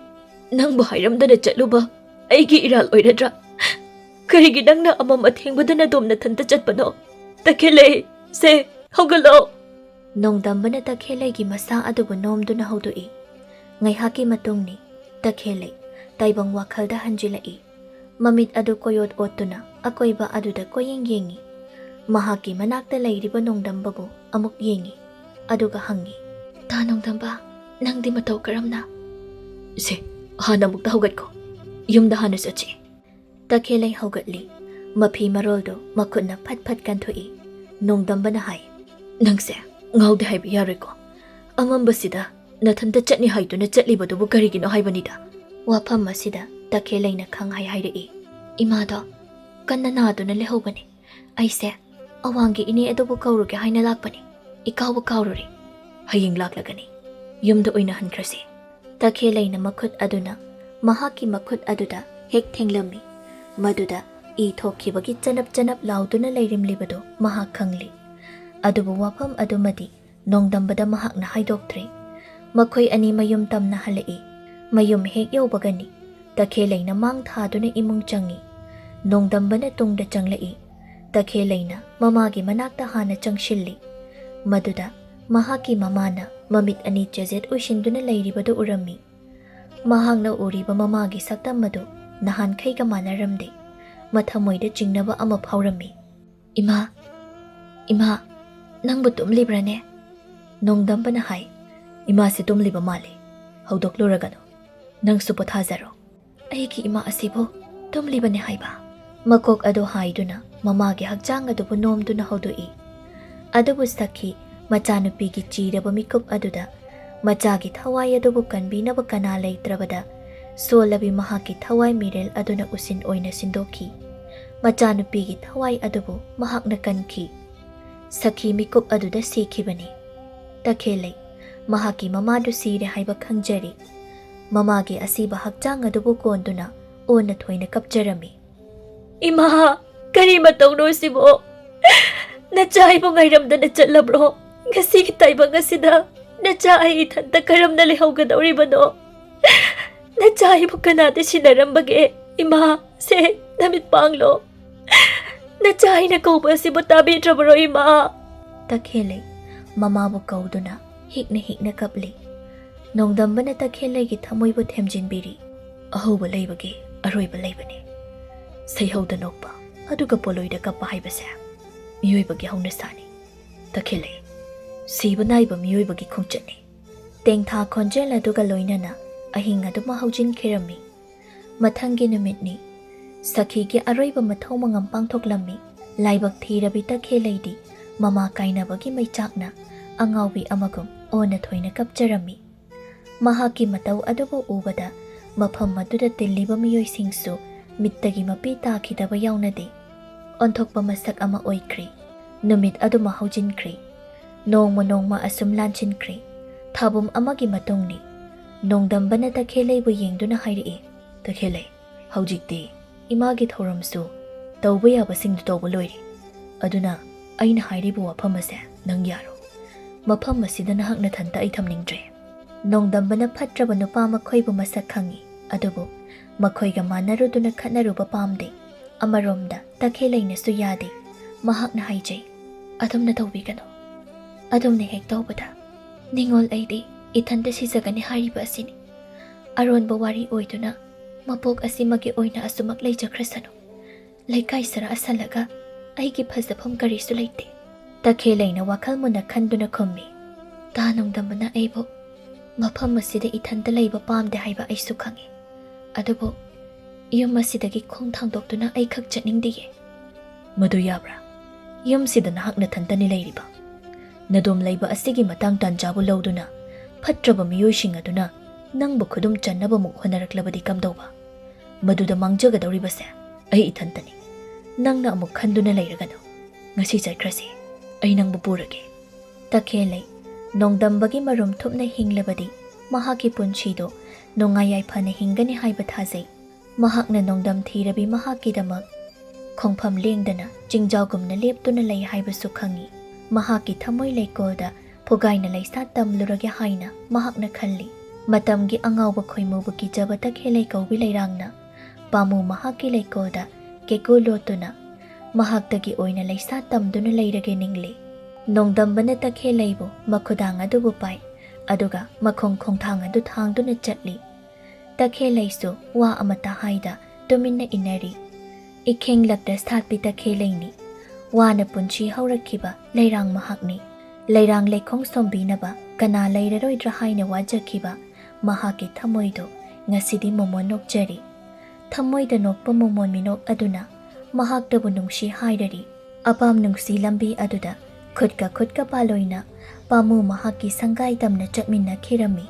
ꯅꯪꯕꯨ ꯍꯥꯏꯔꯝꯗꯅ ꯆꯠꯂꯨꯕ ꯑꯩꯒꯤ ꯏꯔꯥꯜ ꯑꯣꯏꯔꯗ꯭ꯔꯥ ꯀꯔꯤꯒꯤ ꯅꯪꯅ ꯑꯃꯝ ꯑꯊꯦꯡꯕꯗ ꯅꯗꯣꯝ ꯅꯊꯟꯇ ꯆꯠꯄꯅꯣ ꯇꯈꯦꯜꯂꯩ ꯁꯦ ꯍꯧꯒꯠꯂꯣ ꯅꯣꯡꯗꯝꯕꯅ ꯇꯈꯦꯜꯂꯩꯒꯤ ꯃꯁꯥ ꯑꯗꯨꯕꯨ ꯅꯣꯝꯗꯨꯅ ꯍꯧꯗꯣꯛꯏ ꯉꯥꯏꯍꯥꯛꯀꯤ ꯃꯇꯨꯡꯅꯤ ꯇꯈꯦꯜꯂꯩ ꯇꯥꯏꯕꯪ ꯋꯥꯈꯜꯗ ꯍꯟꯖꯤꯜꯂꯛꯏ ꯃꯃꯤꯠ ꯑꯗꯨ ꯀꯣꯌꯣꯠ ꯑꯣꯠꯇꯨꯅ ꯑꯀꯣꯏꯕ ꯑꯗꯨꯗ ꯀꯣꯌꯦꯡ ꯌꯦꯡꯉꯤ ꯃꯍꯥꯛꯀꯤ ꯃꯅꯥꯛꯇ ꯂꯩꯔꯤꯕ ꯅꯣꯡꯗꯝꯕꯕꯨ ꯑꯃꯨꯛ ꯌꯦꯡꯉꯤ ꯑꯗꯨꯒ ꯍꯪꯉꯤ ꯇꯥ ꯅꯣꯡꯗꯝꯕ ꯅꯪꯗꯤ ꯃꯇꯧ ꯀꯔꯝꯅ ꯁꯦ ꯍꯥꯟꯅ ꯑꯃꯨꯛꯇ ꯍꯧꯒꯠꯀꯣ ꯌꯨꯝꯗ ꯍꯥꯟꯅ ꯆꯠꯁꯤ ꯇꯈꯦꯜꯂꯩ ꯍꯧꯒꯠꯂꯤ ꯃꯐꯤ ꯃꯔꯣꯜꯗꯨ ꯃꯈꯨꯠꯅ ꯐꯠ ꯐꯠ ꯀꯟꯊꯣꯛꯏ ꯅꯣꯡꯗꯝꯕꯅ ꯍꯥꯏ ꯅꯪꯁꯦ ꯉꯥꯎꯗꯦ ꯍꯥꯏꯕ ꯌꯥꯔꯣꯏꯀꯣ ꯑꯃꯝꯕꯁꯤꯗ ꯅꯊꯟꯇ ꯆꯠꯅꯤ ꯍꯥꯏꯗꯨꯅ ꯆꯠꯂꯤꯕꯗꯨꯕꯨ ꯀꯔꯤꯒꯤꯅꯣ ꯍꯥꯏꯕꯅꯤꯗ ꯋꯥꯐꯝ ꯑꯁꯤꯗ ꯇꯈꯦꯜꯂꯩꯅ ꯈꯪꯍꯥꯏ ꯍꯥꯏꯔꯛꯏ ꯏꯃꯥꯗꯣ ꯀꯟꯅ ꯅꯥꯗꯨꯅ ꯂꯩꯍꯧꯕꯅꯤ ꯑꯩꯁꯦ ꯑꯋꯥꯡꯒꯤ ꯏꯅꯦ ꯑꯗꯨꯕꯨ ꯀꯧꯔꯨꯒꯦ ꯍꯥꯏꯅ ꯂꯥꯛꯄꯅꯤ ꯏꯀꯥꯎꯕ ꯀꯥꯎꯔꯨꯔꯦ ꯍꯌꯦꯡ ꯂꯥꯛꯂꯒꯅꯤ ꯌꯨꯝꯗ ꯑꯣꯏꯅ ꯍꯟꯈ꯭ꯔꯁꯤ ꯇꯈꯦꯜꯂꯩꯅ ꯃꯈꯨꯠ ꯑꯗꯨꯅ ꯃꯍꯥꯛꯀꯤ ꯃꯈꯨꯠ ꯑꯗꯨꯗ ꯍꯦꯛ ꯊꯦꯡꯂꯝꯃꯤ ꯃꯗꯨꯗ ꯏ ꯊꯣꯛꯈꯤꯕꯒꯤ ꯆꯅꯞ ꯆꯅꯞ ꯂꯥꯎꯗꯨꯅ ꯂꯩꯔꯝꯂꯤꯕꯗꯨ ꯃꯍꯥꯛ ꯈꯪꯂꯤ ꯑꯗꯨꯕꯨ ꯋꯥꯐꯝ ꯑꯗꯨꯃꯗꯤ ꯅꯣꯡꯗꯝꯕꯗ ꯃꯍꯥꯛꯅ ꯍꯥꯏꯗꯣꯛꯇ꯭ꯔꯦ ꯃꯈꯣꯏ ꯑꯅꯤ ꯃꯌꯨꯝ ꯇꯝꯅ ꯍꯜꯂꯛꯏ ꯃꯌꯨꯝ ꯍꯦꯛ ꯌꯧꯕꯒꯅꯤ ꯇꯈꯦꯜꯂꯩꯅ ꯃꯥꯡ ꯊꯥꯗꯨꯅ ꯏꯃꯨꯡ ꯆꯪꯉꯤ ꯅꯣꯡꯗꯝꯕꯅ ꯇꯨꯡꯗ ꯆꯪꯂꯛꯏ ꯇꯈꯦꯜꯂꯩꯅ ꯃꯃꯥꯒꯤ ꯃꯅꯥꯛꯇ ꯍꯥꯟꯅ ꯆꯪꯁꯤꯜꯂꯤ ꯃꯗꯨꯗ ꯃꯍꯥꯛꯀꯤ ꯃꯃꯥꯅ ꯃꯃꯤꯠ ꯑꯅꯤ ꯆꯦꯖꯦꯠ ꯎꯏꯁꯤꯟꯗꯨꯅ ꯂꯩꯔꯤꯕꯗꯨ ꯎꯔꯝꯃꯤ ꯃꯍꯥꯛꯅ ꯎꯔꯤꯕ ꯃꯃꯥꯒꯤ ꯁꯛꯇꯝ ꯑꯗꯨ ꯅꯍꯥꯟꯈꯩꯒ ꯃꯥꯟꯅꯔꯝꯗꯦ ꯃꯊꯃꯣꯏꯗ ꯆꯤꯡꯅꯕ ꯑꯃ ꯐꯥꯎꯔꯝꯃꯤ ꯏꯃꯥ ꯏꯃꯥ ꯅꯪꯕꯨ ꯇꯨꯝꯂꯤꯕ꯭ꯔꯅꯦ ꯅꯣꯡꯗꯝꯕꯅ ꯍꯥꯏ ꯏꯃꯥꯁꯦ ꯇꯨꯝꯂꯤꯕ ꯃꯥꯜꯂꯤ ꯍꯧꯗꯣꯛꯂꯨꯔꯒꯅꯨ ꯅꯪꯁꯨ ꯄꯣꯊꯥꯖꯔꯣ ꯑꯩꯒꯤ ꯏꯃꯥ ꯑꯁꯤꯕꯨ ꯇꯨꯝꯂꯤꯕꯅꯦ ꯍꯥꯏꯕ ꯃꯀꯣꯛ ꯑꯗꯨ ꯍꯥꯏꯗꯨꯅ ꯃꯃꯥꯒꯤ ꯍꯛꯆꯥꯡ ꯑꯗꯨꯕꯨ ꯅꯣꯝꯗꯨꯅ ꯍꯧꯗꯣꯛꯏ ꯑꯗꯨꯕꯨ ꯁꯈꯤ ꯃꯆꯥꯅꯨꯄꯤꯒꯤ ꯆꯤꯔꯕ ꯃꯤꯀꯨꯞ ꯑꯗꯨꯗ ꯃꯆꯥꯒꯤ ꯊꯋꯥꯏ ꯑꯗꯨꯕꯨ ꯀꯟꯕꯤꯅꯕ ꯀꯅꯥ ꯂꯩꯇ꯭ꯔꯕꯗ ꯁꯣꯜꯂꯕꯤ ꯃꯍꯥꯛꯀꯤ ꯊꯋꯥꯏ ꯃꯤꯔꯦꯜ ꯑꯗꯨꯅ ꯎꯁꯤꯟ ꯑꯣꯏꯅ ꯁꯤꯟꯗꯣꯛꯈꯤ ꯃꯆꯥꯅꯨꯄꯤꯒꯤ ꯊꯋꯥꯏ ꯑꯗꯨꯕꯨ ꯃꯍꯥꯛꯅ ꯀꯟꯈꯤ ꯁꯈꯤ ꯃꯤꯀꯨꯞ ꯑꯗꯨꯗ ꯁꯤꯈꯤꯕꯅꯤ ꯇꯈꯦꯜꯂꯩ ꯃꯍꯥꯛꯀꯤ ꯃꯃꯥꯗꯨ ꯁꯤꯔꯦ ꯍꯥꯏꯕ ꯈꯪꯖꯔꯤ ꯃꯃꯥꯒꯤ ꯑꯁꯤꯕ ꯍꯛꯆꯥꯡ ꯑꯗꯨꯕꯨ ꯀꯣꯟꯗꯨꯅ ꯑꯣꯟꯅ ꯊꯣꯏꯅ ꯀꯞꯆꯔꯝꯃꯤ ꯏꯃꯥ ꯀꯔꯤ ꯃꯇꯧꯅꯣ ꯁꯤꯕꯣ ꯅꯆꯥ ꯑꯩꯕꯨ ꯉꯥꯏꯔꯝꯗꯅ ꯆꯠꯂꯕ꯭ꯔꯣ ꯉꯁꯤꯒꯤ ꯇꯥꯏꯕꯪ ꯑꯁꯤꯗ ꯅꯆꯥ ꯑꯩ ꯏꯊꯟꯇ ꯀꯔꯝꯅ ꯂꯩꯍꯧꯒꯗꯧꯔꯤꯕꯅꯣ ꯅꯆꯥ ꯑꯩꯕꯨ ꯀꯅꯥꯗ ꯁꯤꯟꯅꯔꯝꯕꯒꯦ ꯏꯃꯥ ꯁꯦ ꯅꯃꯤꯠ ꯄꯥꯡꯂꯣ ꯅꯆꯥ ꯑꯩꯅ ꯀꯧꯕ ꯑꯁꯤꯕꯨ ꯇꯥꯕꯤꯗ꯭ꯔꯕ꯭ꯔꯣ ꯏꯃꯥ ꯇꯈꯦꯜꯂꯩ ꯃꯃꯥꯕꯨ ꯀꯧꯗꯨꯅ ꯍꯤꯛꯅ ꯍꯤꯛꯅ ꯀꯞꯂꯤ ꯅꯣꯡꯗꯝꯕꯅ ꯇꯈꯦꯜꯂꯩꯒꯤ ꯊꯃꯣꯏꯕꯨ ꯊꯦꯝꯖꯤꯟꯕꯤꯔꯤ ꯑꯍꯧꯕ ꯂꯩꯕꯒꯤ ꯑꯔꯣꯏꯕ ꯂꯩꯕꯅꯤ ꯁꯩꯍꯧꯗ ꯅꯣꯛꯄ ꯑꯗꯨꯒ ꯄꯣꯂꯣꯏꯗ ꯀꯞꯄ ꯍꯥꯏꯕꯁꯦ ꯃꯤꯑꯣꯏꯕꯒꯤ ꯍꯧꯅꯁꯥꯅꯤ ꯇꯈꯦꯜꯂꯩ ꯁꯤꯕ ꯅꯥꯏꯕ ꯃꯤꯑꯣꯏꯕꯒꯤ ꯈꯣꯡꯆꯠꯅꯤ ꯇꯦꯡꯊꯥ ꯈꯣꯟꯖꯦꯜ ꯑꯗꯨꯒ ꯂꯣꯏꯅꯅ ꯑꯍꯤꯡ ꯑꯗꯨꯃ ꯍꯧꯖꯤꯟꯈꯤꯔꯝꯃꯤ ꯃꯊꯪꯒꯤ ꯅꯨꯃꯤꯠꯅꯤ ꯁꯈꯤꯒꯤ ꯑꯔꯣꯏꯕ ꯃꯊꯧ ꯃꯉꯝ ꯄꯥꯡꯊꯣꯛꯂꯝꯃꯤ ꯂꯥꯏꯕꯛ ꯊꯤꯔꯕꯤ ꯇꯈꯦꯜꯂꯩꯗꯤ ꯃꯃꯥ ꯀꯥꯏꯅꯕꯒꯤ ꯃꯩꯆꯥꯛꯅ ꯑꯉꯥꯎꯕꯤ ꯑꯃꯒꯨꯝ ꯑꯣꯟꯅ ꯊꯣꯏꯅ ꯀꯞꯆꯔꯝꯃꯤ ꯃꯍꯥꯛꯀꯤ ꯃꯇꯧ ꯑꯗꯨꯕꯨ ꯎꯕꯗ ꯃꯐꯝ ꯑꯗꯨꯗ ꯇꯤꯜꯂꯤꯕ ꯃꯤꯑꯣꯏꯁꯤꯡꯁꯨ ꯃꯤꯠꯇꯒꯤ ꯃꯄꯤ ꯇꯥꯈꯤꯗꯕ ꯌꯥꯎꯅꯗꯦ ꯑꯣꯟꯊꯣꯛꯄ ꯃꯁꯛ ꯑꯃ ꯑꯣꯏꯈ꯭ꯔꯤ ꯅꯨꯃꯤꯠ ꯑꯗꯨꯃ ꯍꯧꯖꯤꯟꯈ꯭ꯔꯤ ꯅꯣꯡꯃ ꯅꯣꯡꯃ ꯑꯁꯨꯝ ꯂꯥꯟꯁꯤꯟꯈ꯭ꯔꯤ ꯊꯥꯕꯨꯝ ꯑꯃꯒꯤ ꯃꯇꯨꯡꯅꯤ ꯅꯣꯡꯗꯝꯕꯅ ꯇꯈꯦꯜꯂꯩꯕꯨ ꯌꯦꯡꯗꯨꯅ ꯍꯥꯏꯔꯛꯏ ꯇꯈꯦꯜꯂꯩ ꯍꯧꯖꯤꯛꯇꯤ ꯏꯃꯥꯒꯤ ꯊꯧꯔꯝꯁꯨ ꯇꯧꯕ ꯌꯥꯕꯁꯤꯡꯗꯨ ꯇꯧꯕ ꯂꯣꯏꯔꯤ ꯑꯗꯨꯅ ꯑꯩꯅ ꯍꯥꯏꯔꯤꯕ ꯋꯥꯐꯝ ꯑꯁꯦ ꯅꯪ ꯌꯥꯔꯣ ꯃꯐꯝ ꯑꯁꯤꯗ ꯅꯍꯥꯛ ꯅꯊꯟꯇ ꯑꯩ ꯊꯝꯅꯤꯡꯗ꯭ꯔꯦ ꯅꯣꯡꯗꯝꯕꯅ ꯐꯠꯇ꯭ꯔꯕ ꯅꯨꯄꯥ ꯃꯈꯣꯏꯕꯨ ꯃꯁꯛ ꯈꯪꯉꯤ ꯑꯗꯨꯕꯨ ꯃꯈꯣꯏꯒ ꯃꯥꯟꯅꯔꯨꯗꯨꯅ ꯈꯠꯅꯔꯨꯕ ꯄꯥꯝꯗꯦ ꯑꯃꯔꯣꯝꯗ ꯇꯈꯦꯜꯂꯩꯅꯁꯨ ꯌꯥꯗꯦ ꯃꯍꯥꯛꯅ ꯍꯥꯏꯖꯩ ꯑꯗꯨꯝꯅ ꯇꯧꯕꯤꯒꯅꯨ ꯑꯗꯨꯝꯅ ꯍꯦꯛ ꯇꯧꯕꯗ ꯅꯤꯡꯉꯣꯜ ꯑꯩꯗꯤ ꯏꯊꯟꯇ ꯁꯤꯖꯒꯅꯤ ꯍꯥꯏꯔꯤꯕ ꯑꯁꯤꯅꯤ ꯑꯔꯣꯟꯕ ꯋꯥꯔꯤ ꯑꯣꯏꯗꯨꯅ ꯃꯄꯣꯛ ꯑꯁꯤꯃꯒꯤ ꯑꯣꯏꯅ ꯑꯁꯨꯃꯛ ꯂꯩꯖꯈ꯭ꯔꯁꯅꯨ ꯂꯩꯀꯥꯏ ꯁꯔ ꯑꯁꯜꯂꯒ ꯑꯩꯒꯤ ꯐꯖꯐꯝ ꯀꯔꯤꯁꯨ ꯂꯩꯇꯦ ꯇꯈꯦꯜꯂꯩꯅ ꯋꯥꯈꯜ ꯃꯨꯟꯅ ꯈꯟꯗꯨꯅ ꯈꯨꯝꯃꯤ ꯇꯥ ꯅꯣꯡꯗꯝꯕꯅ ꯑꯩꯕꯨ ꯃꯐꯝ ꯑꯁꯤꯗ ꯏꯊꯟꯇ ꯂꯩꯕ ꯄꯥꯝꯗꯦ ꯍꯥꯏꯕ ꯑꯩꯁꯨ ꯈꯪꯉꯤ ꯑꯗꯨꯕꯨ ꯌꯨꯝ ꯑꯁꯤꯗꯒꯤ ꯈꯣꯡ ꯊꯥꯡꯗꯣꯛꯇꯨꯅ ꯑꯩ ꯈꯛ ꯆꯠꯅꯤꯡꯗꯤꯌꯦ ꯃꯗꯨ ꯌꯥꯕ꯭ꯔꯥ ꯌꯨꯝꯁꯤꯗ ꯅꯍꯥꯛ ꯅꯊꯟꯇꯅꯤ ꯂꯩꯔꯤꯕ ꯅꯗꯣꯝ ꯂꯩꯕ ꯑꯁꯤꯒꯤ ꯃꯇꯥꯡ ꯇꯥꯟꯖꯥꯕꯨ ꯂꯧꯗꯨꯅ ꯐꯠꯇ꯭ꯔꯕ ꯃꯤꯑꯣꯏꯁꯤꯡ ꯑꯗꯨꯅ ꯅꯪꯕꯨ ꯈꯨꯗꯨꯝ ꯆꯟꯅꯕꯃꯨꯛ ꯍꯣꯠꯅꯔꯛꯂꯕꯗꯤ ꯀꯝꯗꯧꯕ ꯃꯗꯨꯗ ꯃꯥꯡꯖꯒꯗꯧꯔꯤꯕꯁꯦ ꯑꯩ ꯏꯊꯟꯇꯅꯤ ꯅꯪꯅ ꯑꯃꯨꯛ ꯈꯟꯗꯨꯅ ꯂꯩꯔꯒꯅꯨ ꯉꯁꯤ ꯆꯠꯈ꯭ꯔꯁꯤ ꯑꯩ ꯅꯪꯕꯨ ꯄꯨꯔꯒꯦ꯫ Takhellei ꯅꯣꯡꯗꯝꯕꯒꯤ ꯃꯔꯨꯝ ꯊꯨꯞꯅ ꯍꯤꯡꯂꯕꯗꯤ ꯃꯍꯥꯛꯀꯤ ꯄꯨꯟꯁꯤꯗꯣ ꯅꯨꯡꯉꯥꯏ ꯌꯥꯏꯐꯅ ꯍꯤꯡꯒꯅꯤ ꯍꯥꯏꯕ ꯊꯥꯖꯩ꯫ ꯃꯍꯥꯛꯅ ꯅꯣꯡꯗꯝ ꯊꯤꯔꯕꯤ ꯃꯍꯥꯛꯀꯤꯗꯃꯛ ꯈꯣꯡꯐꯝ ꯂꯦꯡꯗꯅ ꯆꯤꯡꯖꯥꯎꯒꯨꯝꯅ ꯂꯦꯞꯇꯨꯅ ꯂꯩ ꯍꯥꯏꯕꯁꯨ ꯈꯪꯏ꯫ ꯃꯍꯥꯛꯀꯤ ꯊꯃꯣꯏ ꯂꯩꯀꯣꯜꯗ ꯐꯨꯒꯥꯏꯅ ꯂꯩꯁꯥ ꯇꯝꯂꯨꯔꯒꯦ ꯍꯥꯏꯅ ꯃꯍꯥꯛꯅ ꯈꯜꯂꯤ꯫ ꯃꯇꯝꯒꯤ ꯑꯉꯥꯎꯕ ꯈꯣꯏꯃꯨꯕꯨ ꯀꯤꯖꯕ Takhellei ꯀꯧꯕꯤ ꯂꯩꯔꯥꯡꯅ ꯄꯥꯃꯨ ꯃꯍꯥꯛꯀꯤ ꯂꯩꯀꯣꯜꯗ ꯀꯦꯀꯨ ꯂꯣꯠꯇꯨꯅ ꯃꯍꯥꯛꯇꯒꯤ ꯑꯣꯏꯅ ꯂꯩꯁꯥ ꯇꯝꯗꯨꯅ ꯂꯩꯔꯒꯦ ꯅꯤꯡꯂꯤ꯫ ꯅꯣꯡꯗꯝꯕꯅ Takhelleiꯕꯨ ꯃꯈꯨꯗꯥꯡ ꯑꯗꯨꯕꯨ ꯄꯥꯏ ꯑꯗꯨꯒ ꯃꯈꯣꯡ ꯈꯣꯡꯊꯥꯡ ꯑꯗꯨ ꯊꯥꯡꯗꯨꯅ ꯆꯠꯂꯤ꯫ Takhelleiꯁꯨ ꯋꯥ ꯑꯃꯠꯇ ꯍꯥꯏꯗ ꯇꯨꯃꯤꯟꯅ ꯏꯟꯅꯔꯤ꯫ ꯏꯈꯦꯡꯂꯛꯇ ꯁꯥꯠꯄꯤ Takhelleiꯅꯤ꯫ ꯋꯥꯅ ꯄꯨꯟꯁꯤ ꯍꯧꯔꯛꯈꯤꯕ ꯂꯩꯔꯥꯡ ꯃꯍꯥꯛꯅꯤ꯫ ꯂꯩꯔꯥꯡ ꯂꯩꯈꯣꯡ ꯁꯣꯝꯕꯤꯅꯕ ꯀꯅꯥ ꯂꯩꯔꯔꯣꯏꯗ꯭ꯔꯥ ꯍꯥꯏꯅ ꯋꯥꯖꯈꯤꯕ ꯃꯍꯥꯛꯀꯤ ꯊꯃꯣꯏꯗꯣ ꯉꯁꯤꯗꯤ ꯃꯣꯃꯣꯟ ꯅꯣꯛꯆꯔꯤ꯫ ꯊꯃꯣꯏꯗ ꯅꯣꯛꯄ ꯃꯣꯃꯣꯟ ꯃꯤꯅꯣꯛ ꯑꯗꯨꯅ ꯃꯍꯥꯛꯇꯕꯨ ꯅꯨꯡꯁꯤ ꯍꯥꯏꯔꯔꯤ꯫ ꯑꯄꯥꯝ ꯅꯨꯡꯁꯤ ꯂꯝꯕꯤ ꯑꯗꯨꯗ ꯈꯨꯠꯀ ꯄꯥꯂꯣꯏꯅ ꯄꯥꯃꯨ ꯃꯍꯥꯛꯀꯤ ꯁꯪꯒꯥꯏ ꯇꯝꯅ ꯆꯠꯃꯤꯟꯅꯈꯤꯔꯝꯃꯤ꯫